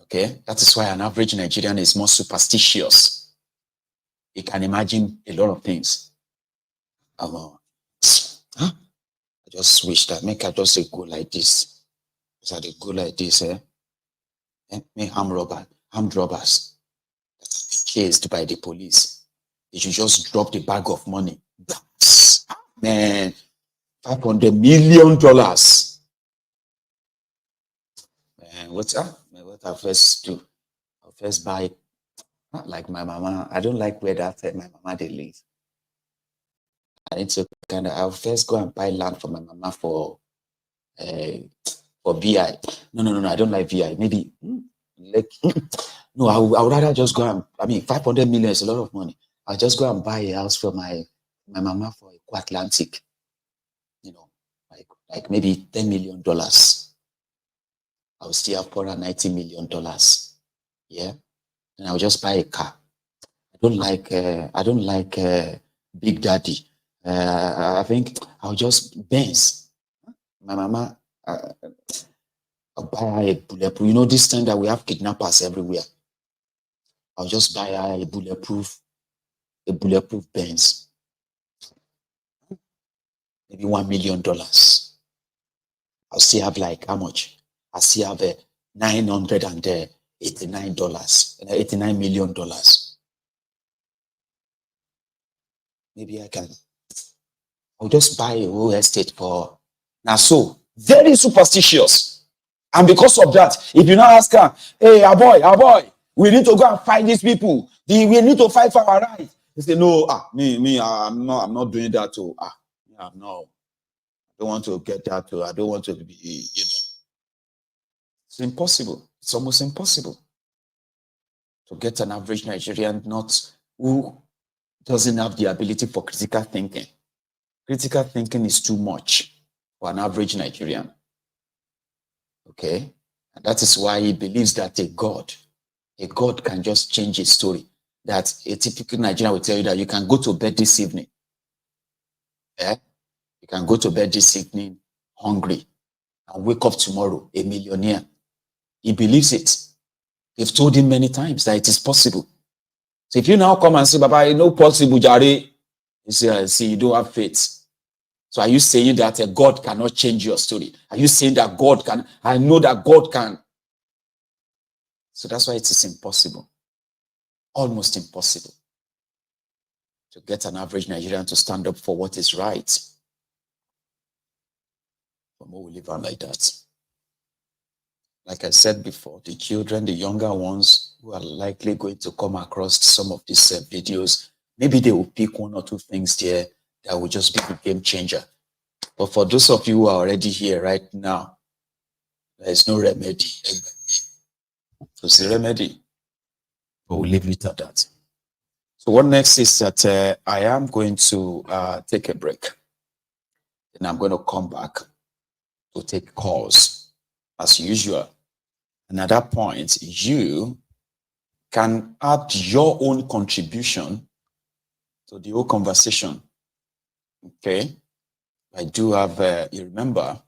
Okay, that is why an average Nigerian is more superstitious. He can imagine a lot of things. I just wish that I just go like this. Because I go like this, me armed robbers chased by the police. They should just drop the bag of money. Man, $500 million. Man, what I first do? I first buy, not like my mama. I don't like where that my mama they live. I need to I'll first go and buy land for my mama for VI. No, I don't like VI. Maybe no, I would rather just go and 500 million is a lot of money. I'll just go and buy a house for my mama for Atlantic. Like maybe $10 million. I'll still have $490 million. Yeah. And I'll just buy a car. I don't like Big Daddy. I think I'll just Benz. My mama, I'll buy a bulletproof. This time that we have kidnappers everywhere. I'll just buy a bulletproof Benz. Maybe $1 million. I'll still have like how much? I still have $89 million. Maybe I'll just buy a whole estate for now. So very superstitious. And because of that, if you now ask her, hey, our boy, we need to go and fight these people. We need to fight for our rights. They say, no, I'm not doing that too. No. I don't want to get that too. I don't want to be, It's impossible. It's almost impossible to get an average Nigerian who doesn't have the ability for critical thinking. Critical thinking is too much for an average Nigerian. Okay? And that is why he believes that a God can just change his story. That a typical Nigerian will tell you that you can go to bed this evening. Yeah? You can go to bed this evening hungry and wake up tomorrow a millionaire. He believes it. They've told him many times that it is possible. So if you now come and say, Baba, it's not possible, Jare, you say, see, you don't have faith. So are you saying that a God cannot change your story? Are you saying that God can? I know that God can. So that's why it is impossible. Almost impossible to get an average Nigerian to stand up for what is right. But we live on like that. Like I said before, the children, the younger ones who are likely going to come across some of these videos, maybe they will pick one or two things there that will just be a game changer. But for those of you who are already here right now, there is no remedy. So it's a remedy. But we'll leave it at that. So what next is that I am going to take a break. And I'm going to come back to take calls as usual. And at that point, you can add your own contribution to the whole conversation. Okay? I do have, you remember,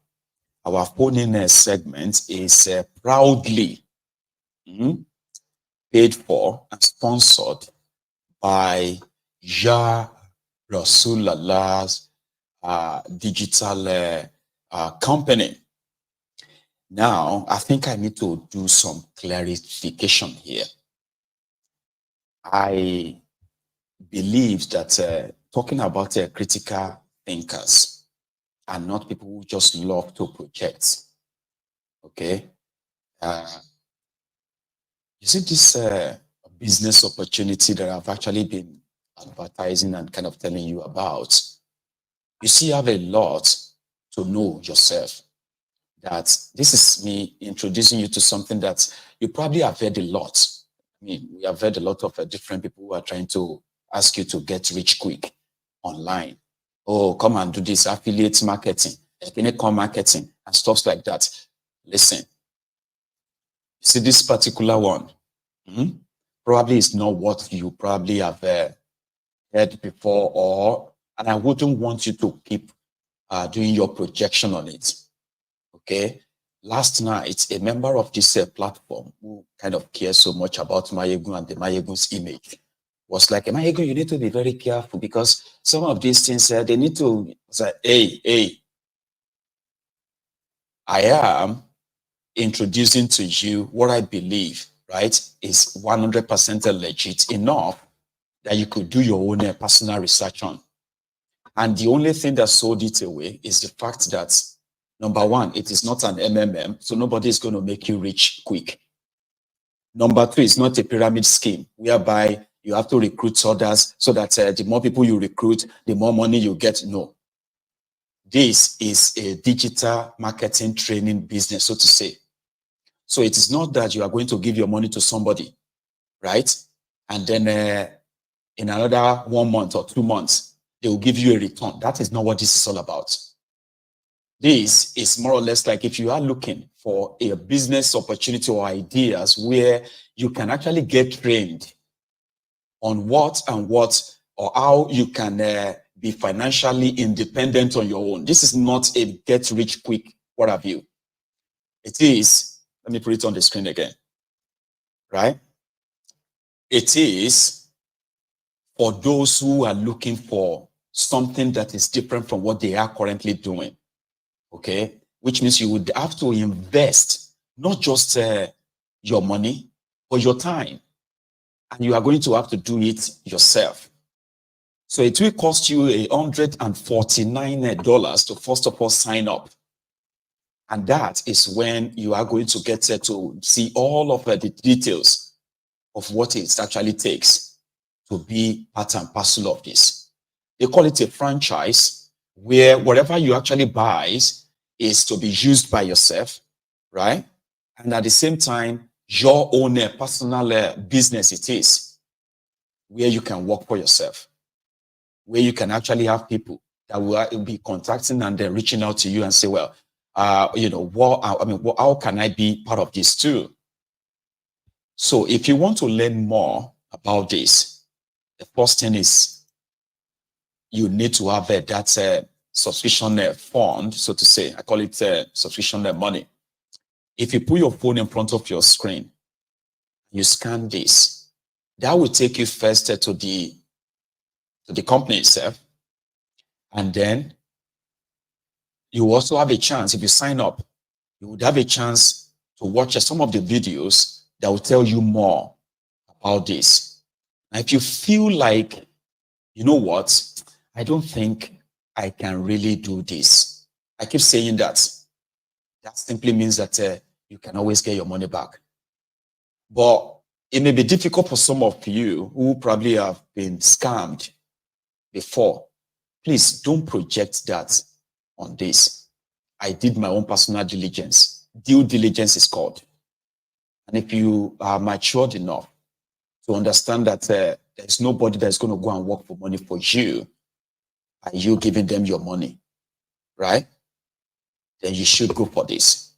our phone-in segment is proudly paid for and sponsored by Ya Rasulallah's digital company. Now, I think I need to do some clarification here. I believe that talking about critical thinkers are not people who just love to project. Okay? You see this business opportunity that I've actually been advertising and kind of telling you about. You see, you have a lot to know yourself. That this is me introducing you to something that you probably have heard a lot. I mean, we have heard a lot of different people who are trying to ask you to get rich quick online. Oh, come and do this affiliate marketing, ethnical marketing, and stuff like that. Listen, see this particular one, probably is not what you probably have heard before, and I wouldn't want you to keep doing your projection on it. Okay. Last night, a member of this platform who kind of cares so much about Mayegun and the Mayegun's image was like, Mayegun, you need to be very careful because some of these things, they need to say, hey, I am introducing to you what I believe, right, is 100% legit enough that you could do your own personal research on. And the only thing that sold it away is the fact that number one, it is not an MMM, so nobody is going to make you rich quick. Number two, it's not a pyramid scheme whereby you have to recruit others so that the more people you recruit, the more money you get. No. This is a digital marketing training business, so to say. So it is not that you are going to give your money to somebody, right? And then in another 1 month or 2 months, they will give you a return. That is not what this is all about. This is more or less like if you are looking for a business opportunity or ideas where you can actually get trained on what or how you can be financially independent on your own. This is not a get rich quick, what have you. It is, let me put it on the screen again, right? It is for those who are looking for something that is different from what they are currently doing. Okay, which means you would have to invest not just your money, but your time. And you are going to have to do it yourself. So it will cost you $149 to first of all sign up. And that is when you are going to get to see all of the details of what it actually takes to be part and parcel of this. They call it a franchise, where whatever you actually buy is to be used by yourself, right? And at the same time, your own personal business it is, where you can work for yourself, where you can actually have people that will be contacting and then reaching out to you and say, well, how can I be part of this too? So if you want to learn more about this, the first thing is you need to have that subscription fund, so to say. I call it subscription money. If you put your phone in front of your screen, you scan this, that will take you first to the company itself. And then you also have a chance, if you sign up, you would have a chance to watch some of the videos that will tell you more about this. Now, if you feel like, you know what, I don't think I can really do this. I keep saying that. That simply means that you can always get your money back. But it may be difficult for some of you who probably have been scammed before. Please don't project that on this. I did my own personal diligence. Due diligence is called. And if you are matured enough to understand that there's nobody that's going to go and work for money for you, and you giving them your money, right? Then you should go for this.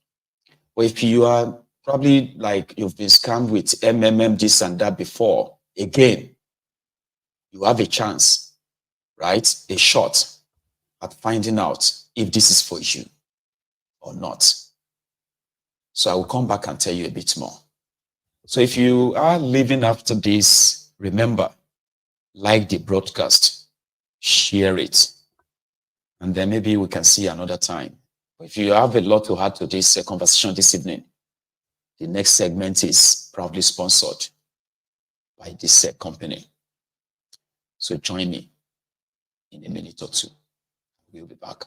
But if you are probably like you've been scammed with MMM, this and that before, again, you have a chance, right? A shot at finding out if this is for you. or not. So I will come back and tell you a bit more. So if you are living after this, remember, like the broadcast, share it, and then maybe we can see another time. If you have a lot to add to this conversation this evening, the next segment is proudly sponsored by this company. So join me in a minute or two. We'll be back.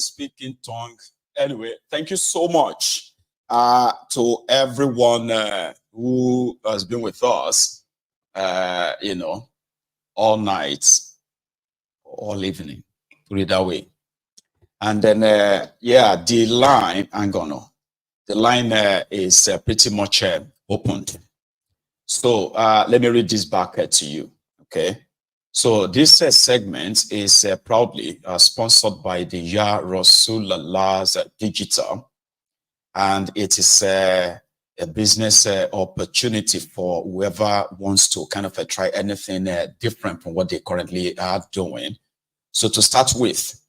Speaking tongue. Anyway, thank you so much to everyone who has been with us, all night, all evening, put it that way. And then, the line, the line is pretty much opened. So let me read this back to you, okay? So this segment is proudly sponsored by the Ya Rasulallah's Digital, and it is a business opportunity for whoever wants to kind of try anything different from what they currently are doing. So to start with,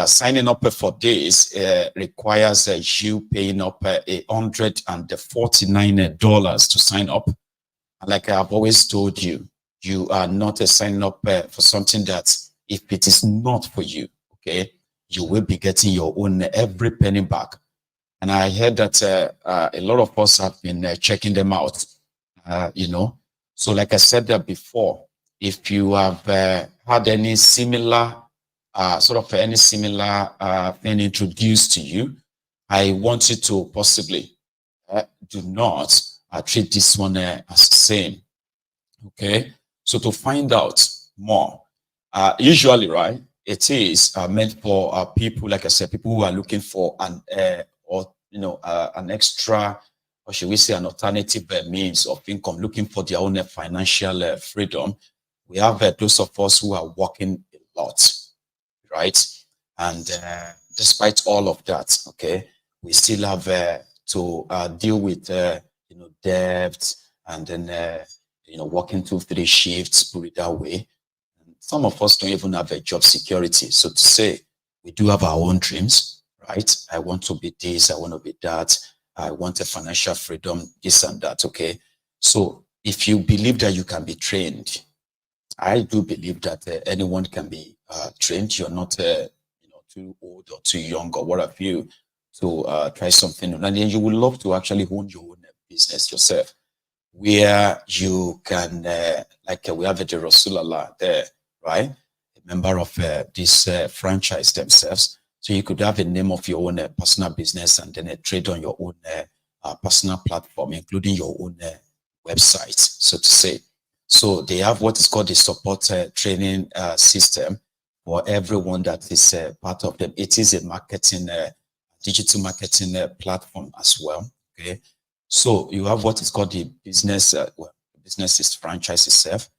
signing up for this requires you paying up $149 to sign up. And like I've always told you, you are not signing up for something that, if it is not for you, okay, you will be getting your own every penny back. And I heard that a lot of us have been checking them out, So like I said there before, if you have had any similar, thing introduced to you, I want you to possibly do not treat this one as the same. Okay, so to find out more, usually, right, it is meant for people, like I said, people who are looking for an an extra, or should we say, an alternative means of income, looking for their own financial freedom. We have those of us who are working a lot, right? And despite all of that, okay, we still have to deal with debt, and then working 2-3 shifts, put it that way. Some of us don't even have a job security. So to say, we do have our own dreams, right? I want to be this, I want to be that, I want a financial freedom, this and that, okay? So if you believe that you can be trained, I do believe that anyone can be trained. You're not too old or too young or what have you to try something. And then you would love to actually own your own business yourself, where you can, we have a Rasulallah there, right? A member of this franchise themselves. So you could have a name of your own personal business and then trade on your own personal platform, including your own website, so to say. So they have what is called the support training system for everyone that is part of them. It is a marketing, digital marketing platform as well, okay? So you have what is called the business, business is franchise itself.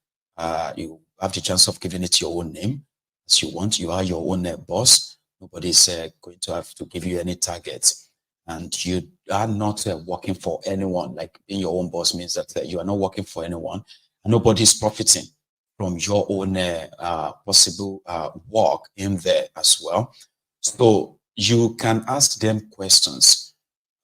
You have the chance of giving it your own name as you want. You are your own boss. Nobody's going to have to give you any targets. And you are not working for anyone. Like being your own boss means that you are not working for anyone. And nobody's profiting from your own possible work in there as well. So you can ask them questions.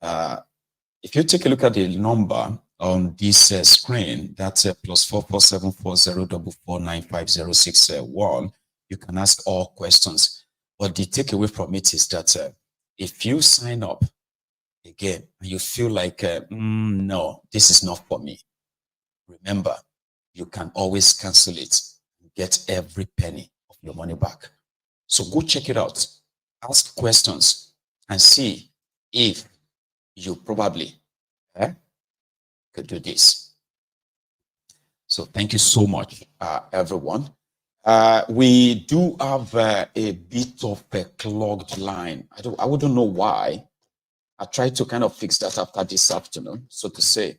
If you take a look at the number on this screen, that's +447404495061. You can ask all questions. But the takeaway from it is that if you sign up again and you feel like, no, this is not for me, remember, you can always cancel it and get every penny of your money back. So go check it out. Ask questions and see if you probably could do this. So thank you so much, everyone. We do have a bit of a clogged line. I wouldn't know why. I tried to kind of fix that after this afternoon, so to say.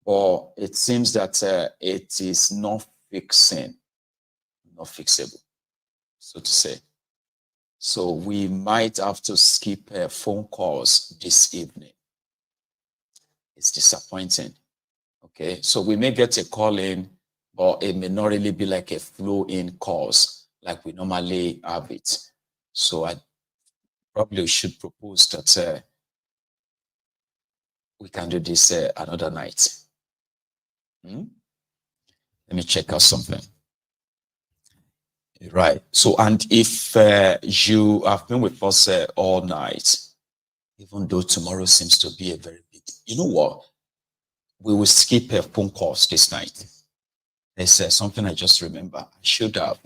But it seems that it is not fixable, so to say. So we might have to skip phone calls this evening. It's disappointing. Okay, so we may get a call in, but it may not really be like a flow-in calls like we normally have it. So I probably should propose that we can do this another night. Let me check out something. Right. So, and if you have been with us all night, even though tomorrow seems to be a very big, you know what? We will skip phone calls this night. There's something I just remember. I should have.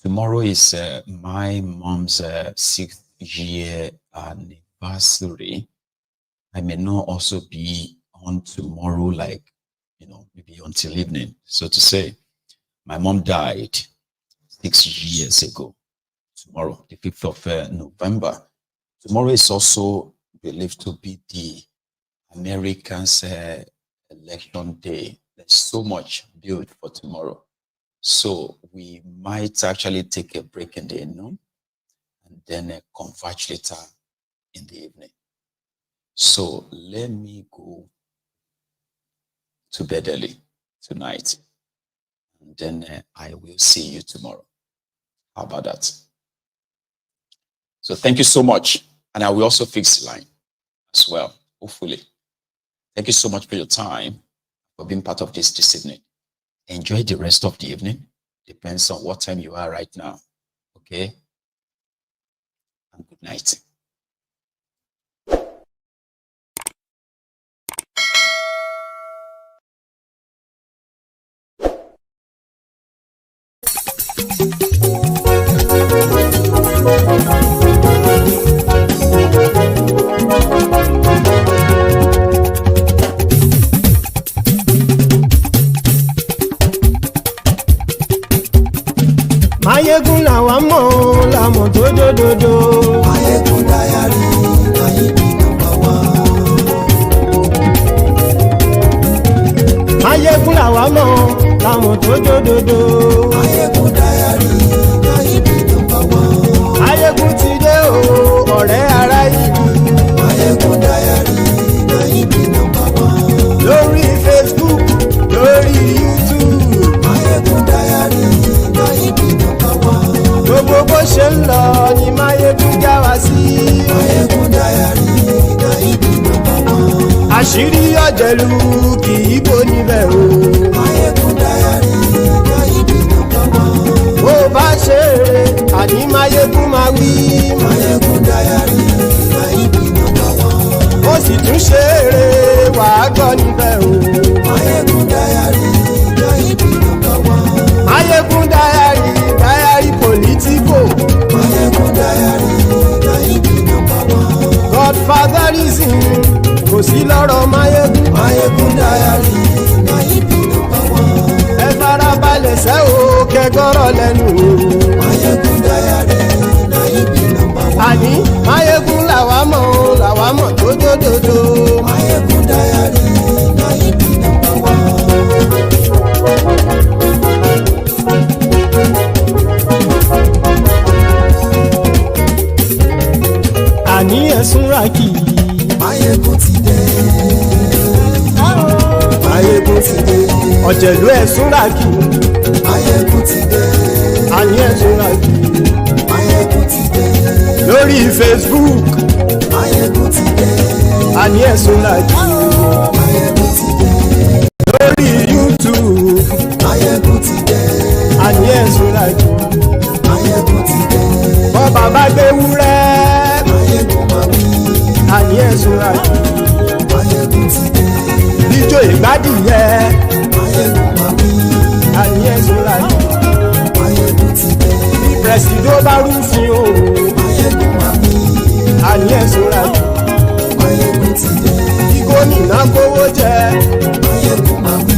Tomorrow is my mom's 6th year anniversary. I may not also be on tomorrow, like, maybe until evening. So to say, my mom died 6 years ago. Tomorrow, the 5th of November. Tomorrow is also believed to be the Americans' election day. There's so much built for tomorrow. So we might actually take a break in the noon and then converge later in the evening. So let me go to bed early tonight, and then I will see you tomorrow. How about that? So thank you so much. And I will also fix the line as well, hopefully. Thank you so much for your time, for being part of this evening. Enjoy the rest of the evening. Depends on what time you are right now. Okay? And good night. làwa mọ̀ làmọ̀ tó dòdòdò. Mayegun diary na him be number one. Mayegun làwa mọ̀ làmọ̀ tó dòdòdò. Mayegun diary na him be number one. Mayegun ti dé o ọ̀rẹ́ ara ìlú. Mayegun diary na him be number one. Lórí Facebook lórí YouTube. Mayegun diary na him be number one. Gbogbo bó ṣe ń lọ ni Mayegun já wa sí. Mayegun diary na him be number one. Àṣírí ọ̀jẹ̀lú kì í bò níbẹ̀ o. Mayegun diary na him be number one. Bó bá ṣe eré àní Mayegun máa wí. Mayegun diary na him be number one. Ó sì tún ṣe eré wàá gbọ́ níbẹ̀ o. Mayegun diary na him be number one. Mayegun diary politico. Mayegun diary na him be number one. Godfatherism kò sí lọ́rọ̀ Mayegun. Mayegun diary na him be number one. Ẹ farabalẹ̀ sẹ́ o kẹgọ́rọ̀ lẹ́nu o. Mayegun diary na him be number one. Àní Mayegun làwa mọ̀ tó dòdòdò. Mayegun diary na him be number one. Àní ẹ̀sùn ràkì. Mayegun ti dé. Mayegun ti dé. Ọ̀jẹ̀lú ẹ̀sùn ràkì. Mayegun ti dé. Àní ẹ̀sùn ràkì. Mayegun ti dé. Lórí Facebook. Mayegun ti dé. Àní ẹ̀sùn ràkì. Mayegun ti dé. Lórí YouTube. Mayegun ti dé. Àní ẹ̀sùn ràkì. Mayegun ti dé. Bọ́ bàbá gbé wúrẹ́. Mayegun máa wí. Àní ẹ̀sùn ràkì. Mayegun ti dé. Ijó ìgbádìyẹ. Mayegun máa wí. Àní ẹ̀sùn ràkì. Mayegun ti dé. Pẹ̀sìdó bá rúfin o. Mayegun máa wí. Àní ẹ̀sùn ràkì. Mayegun ti dé. Kí gómìnà kówó jẹ. Mayegun máa wí.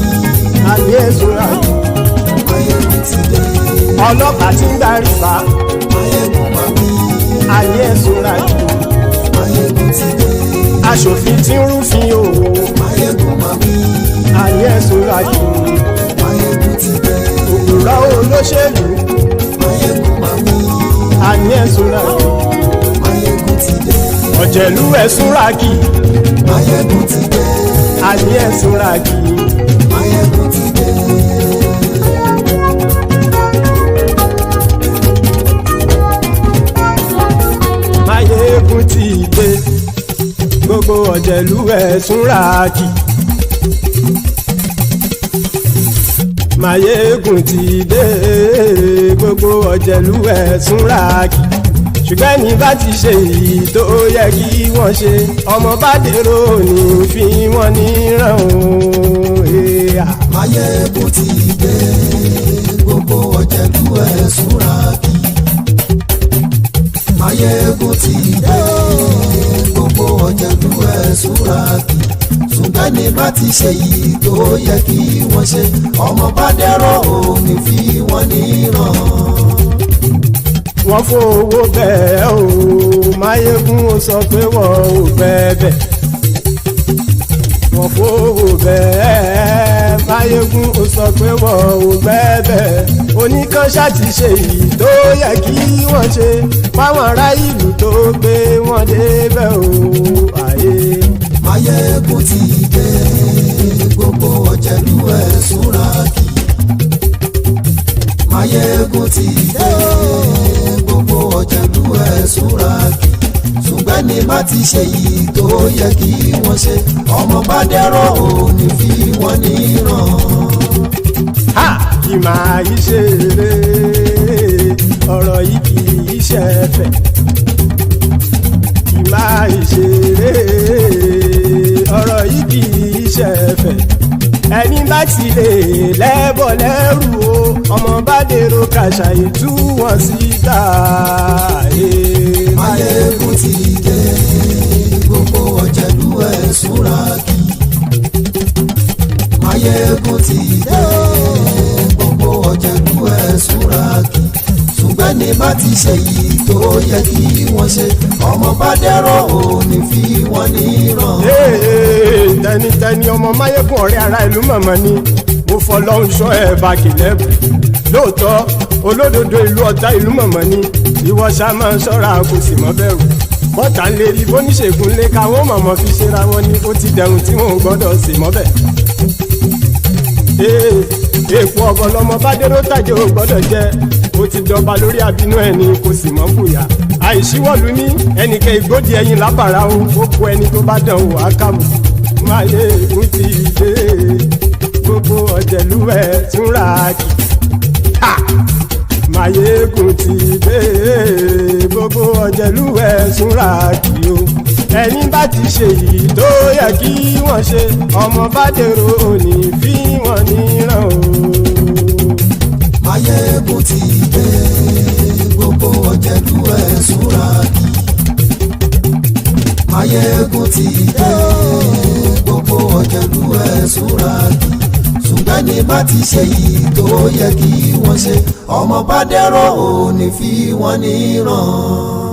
Àní ẹ̀sùn ràkì. Mayegun ti dé. Ọlọ́pàá ti ń darí bá. Mayegun máa wí. Àní ẹ̀sùn ràkì. Mayegun ti dé. Aṣòfin ti ń rúfin o. Mayegun máa wí. Àní ẹ̀sùn ràkì. Mayegun ti dé. Òpùrọ́ olóṣèlú. Mayegun máa wí. Àní ẹ̀sùn ràkì. Mayegun ti dé. Ọ̀jẹ̀lú ẹ̀sùn ràkì. Mayegun ti dé. Àní ẹ̀sùn ràkì. Mayegun ti dé. Mayegun ti dé. Gbogbo ọ̀jẹ̀lú ẹ̀sùn ràkì. Mayegun ti dé. Gbogbo ọ̀jẹ̀lú ẹ̀sùn ràkì. Ṣùgbọ́n ní bá ti ṣe èyí tó yẹ kí wọ́n ṣe, ọmọ bá dèrò ní fi wọ́n níran o. Mayegun ti dé. Gbogbo ọ̀jẹ̀lú ẹ̀sùn ràkì. Mayegun ti dé. Gbogbo ọ̀jẹ̀lú ẹ̀sùn ràkì. Ṣùgbọ́n ní bá ti ṣe èyí tó yẹ kí wọ́n ṣe, ọmọ bá dèrò ní fi wọ́n níran. Wọ́n fowó bẹ́ẹ̀ o. Mayegun ó sọ pé wọ́n ò bẹ́ẹ̀. Wọ́n fowó bẹ́ẹ̀. Mayegun ó sọ pé wọ́n ò bẹ́ẹ̀. Oníkan ṣáàtì ṣe èyí tó yẹ kí wọ́n ṣe fáwọn ará ìlú tó gbé wọn débẹ̀ o. Àyè. Mayegun ti dé. Gbogbo ọ̀jẹ̀lú ẹ̀sùn ràkì. Mayegun ti dé. Gbogbo ọ̀jẹ̀lú ẹ̀sùn ràkì. Ṣùgbọ́n ní bá ti ṣe yìí tó yẹ kí wọ́n ṣe, ọmọ bá dẹ́rọ̀ ò ní fi wọ́n níran. Kì máa yí ṣe eré, ọ̀rọ̀ yìí kì í ṣe ẹ̀fẹ̀. Kì máa yí ṣe eré, ọ̀rọ̀ yìí kì í ṣe ẹ̀fẹ̀. Ẹni bá ti lè lẹ́bọ̀ lẹ́rù o, ọmọ bá dèrò kàṣàyè tú wọn síta. Mayegun ti dé. Gbogbo ọ̀jẹ̀lú ẹ̀sùn ràkì. Mayegun ti dé. Gbogbo ọ̀jẹ̀lú ẹ̀sùn ràkì. Ṣùgbọ́n ní bá bá ti ṣe yìí tó yẹ kí wọ́n ṣe ọmọ bá dẹ́rọ̀ ò ní fi wọ́n níran. tẹnitẹni ọmọ máyégún ọ̀rẹ́ ara ìlú mọ̀mọ́ ni mo fọlọ́hún sọ ẹ̀ bá kìlẹ́bù lóòótọ́ olódodo ìlú ọ̀tá ìlú mọ̀mọ́ ni ìwọ ṣá máa ń ṣọ́ra kò sì mọ́ bẹ̀rù bọ́tà ń lè rí bóníṣègùn lé káwọn mọ̀mọ́ fi ṣera wọn ni ó ti dẹrùn tí wọn ò gbọ́dọ̀ sì mọ́ bẹ̀. èèpo ọ̀gọ̀ lọmọ bá dérò tàjẹ́ ò gbọ́dọ̀ jẹ́ ó ti jọba lórí àbínú ẹni kò sì mọ́ bùyà àìsíwọ́lu ní ẹnìkẹ́ ìgbódì ẹyin lábàrá o ó kó ẹni tó bá dán o àkàmù máyé ń ti dé gbogbo ọ̀jẹ̀lúwẹ̀ túnra kì Máyégún ti dé gbogbo ọ̀jẹ̀lúwẹ̀ túnra kì o ẹni bá ti ṣe yìí tó yẹ kí wọ́n ṣe ọmọ bá dèrò òní fi wọ́n níran o. Máyégún ti dé gbogbo ọ̀jẹ̀lúwẹ̀ túnra kì Máyégún ti dé gbogbo ọ̀jẹ̀lúwẹ̀ túnra kì ṣùgbọ́n ní bá ti ṣe yìí tó yẹ kí wọ́n ṣe ọmọ bá dẹ́rọ̀ ò ní fi wọ́n níran.